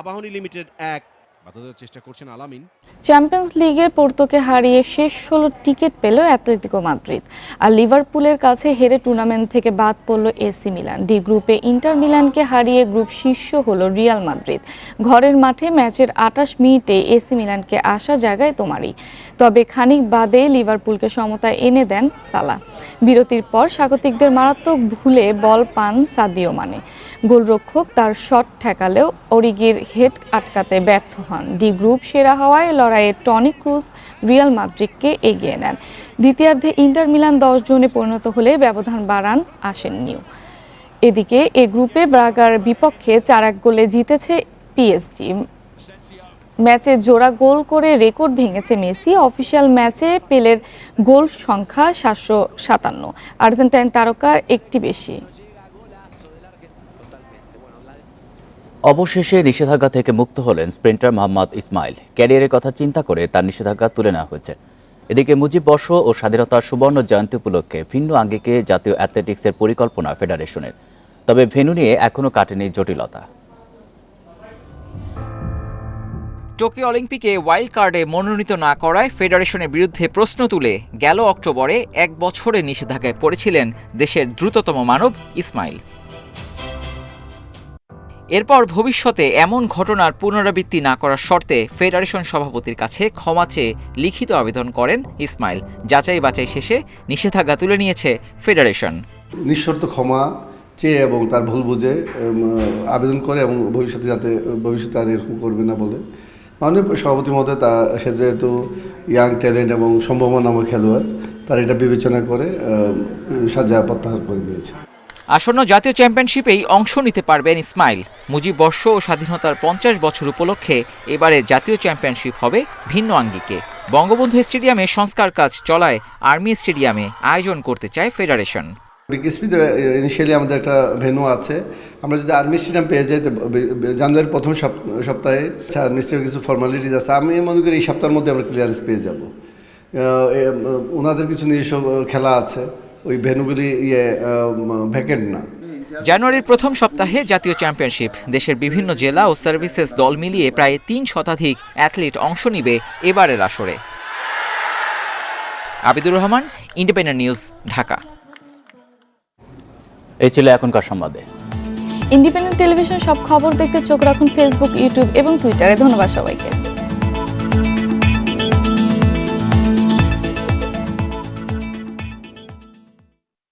আবাহনী লিমিটেড 1, বাধার চেষ্টা করছেন আলামিন। চ্যাম্পিয়ন্স লিগের পোর্তোকে হারিয়ে শেষ 16 টিকিট পেল অ্যাটলেটিকো মাদ্রিদ। আর লিভারপুলের কাছে হেরে টুর্নামেন্ট থেকে বাদ পড়ল এসি মিলান। ডি গ্রুপে ইন্টার মিলানকে হারিয়ে গ্রুপ শীর্ষ হলো রিয়াল মাদ্রিদ। ঘরের মাঠে ম্যাচের 28 মিনিটে এসি মিলানকে আসা জায়গায় তোমারই। তবে খানিক বাদে লিভারপুলকে সমতায় এনে দেন সালাহ। বিরতির পর স্বাগতিকদের মারাত্মক ভুলে বল পান সাদিও মানে। গোলরক্ষক তার শট ঠেকালেও অরিগির হেড আটকাতে ব্যর্থ হন। ডি গ্রুপ সেরা হওয়ায় লড়াইয়ে টনি ক্রুজ রিয়াল মাদ্রিদকে এগিয়ে নেন। দ্বিতীয়ার্ধে ইন্টার মিলান 10 জনে পরিণত হলে ব্যবধান বাড়ান আসেননিও। এদিকে এ গ্রুপে ব্রাগার বিপক্ষে 4-1 গোলে জিতেছে পিএসজি। ম্যাচে জোড়া গোল করে রেকর্ড ভেঙেছে মেসি। অফিশিয়াল ম্যাচে পেলের গোল সংখ্যা 757, আর্জেন্টাইন তারকার একটি বেশি। অবশেষে নিষেধাজ্ঞা থেকে মুক্ত হলেন স্প্রিন্টার মোহাম্মদ ইসমাইল। ক্যারিয়ারের কথা চিন্তা করে তার নিষেধাজ্ঞা তুলে নেওয়া হয়েছে। এদিকে মুজিব বর্ষ ও স্বাধীনতার সুবর্ণ জয়ন্তী উপলক্ষে ভিন্ন আঙ্গিকে জাতীয় অ্যাথলেটিক্সের পরিকল্পনা ফেডারেশনের। তবে ভেন্যু নিয়ে এখনও কাটেনি জটিলতা। টোকিও অলিম্পিকে ওয়াইল্ড কার্ডে মনোনীত না করায় ফেডারেশনের বিরুদ্ধে প্রশ্ন তুলে গেল অক্টোবরে 1 বছরের নিষেধাজ্ঞায় পড়েছিলেন দেশের দ্রুততম মানব ইসমাইল। এরপর ভবিষ্যতে এমন ঘটনার পুনরাবৃত্তি না করার শর্তে ফেডারেশন সভাপতির কাছে ক্ষমা চেয়ে লিখিত আবেদন করেন ইসমাইল। যাচাই বাছাই শেষে নিষেধাজ্ঞা তুলে নিয়েছে ফেডারেশন। নিঃশর্ত ক্ষমা চেয়ে এবং তার ভুল বুঝে আবেদন করে এবং ভবিষ্যতে আর এরকম করবে না বলে মাননীয় সভাপতির মধ্যে সে যেহেতু ইয়াং ট্যালেন্ট এবং সম্ভাবনাময় খেলোয়াড়, তার এটা বিবেচনা করে সাজা প্রত্যাহার করে দিয়েছে। আসন্ন জাতীয় চ্যাম্পিয়নশিপেই অংশ নিতে পারবেন ইসমাইল। মুজিব বর্ষ ও স্বাধীনতার 50 বছর উপলক্ষে এবারের জাতীয় চ্যাম্পিয়নশিপ হবে ভিন্ন আঙ্গিকে। বঙ্গবন্ধু স্টেডিয়ামে সংস্কার কাজ চলায় আর্মি স্টেডিয়ামে আয়োজন করতে চায় ফেডারেশন। বিকেএসপিতে ইনিশিয়ালি আমাদের একটা ভেন্যু আছে, আমরা যদি আর্মি স্টেডিয়াম পেয়ে যাই তো জানুয়ারির প্রথম সপ্তাহে আর্মি স্টেডিয়াম কিছু ফর্মালিটিস আছে, আমি মনে করি এই সপ্তাহের মধ্যে আমরা ক্লিয়ারেন্স পেয়ে যাব। ওনাদের কিছু নিজস্ব খেলা আছে, ওই ভেন্যুগুলি ভ্যাকেন্ট না। জানুয়ারির প্রথম সপ্তাহে জাতীয় চ্যাম্পিয়নশিপ, দেশের বিভিন্ন জেলা ও সার্ভিসেস দল মিলিয়ে প্রায় ৩ শতাধিক অ্যাথলিট অংশ নিবে এবারের আসরে। Abidur Rahman, independent news, Dhaka. এই ছিল এখনকার সংবাদে। ইন্ডিপেন্ডেন্ট টেলিভিশন সব খবর দেখতে চোখ রাখুন ফেসবুক, ইউটিউব এবং টুইটারে। ধন্যবাদ সবাইকে।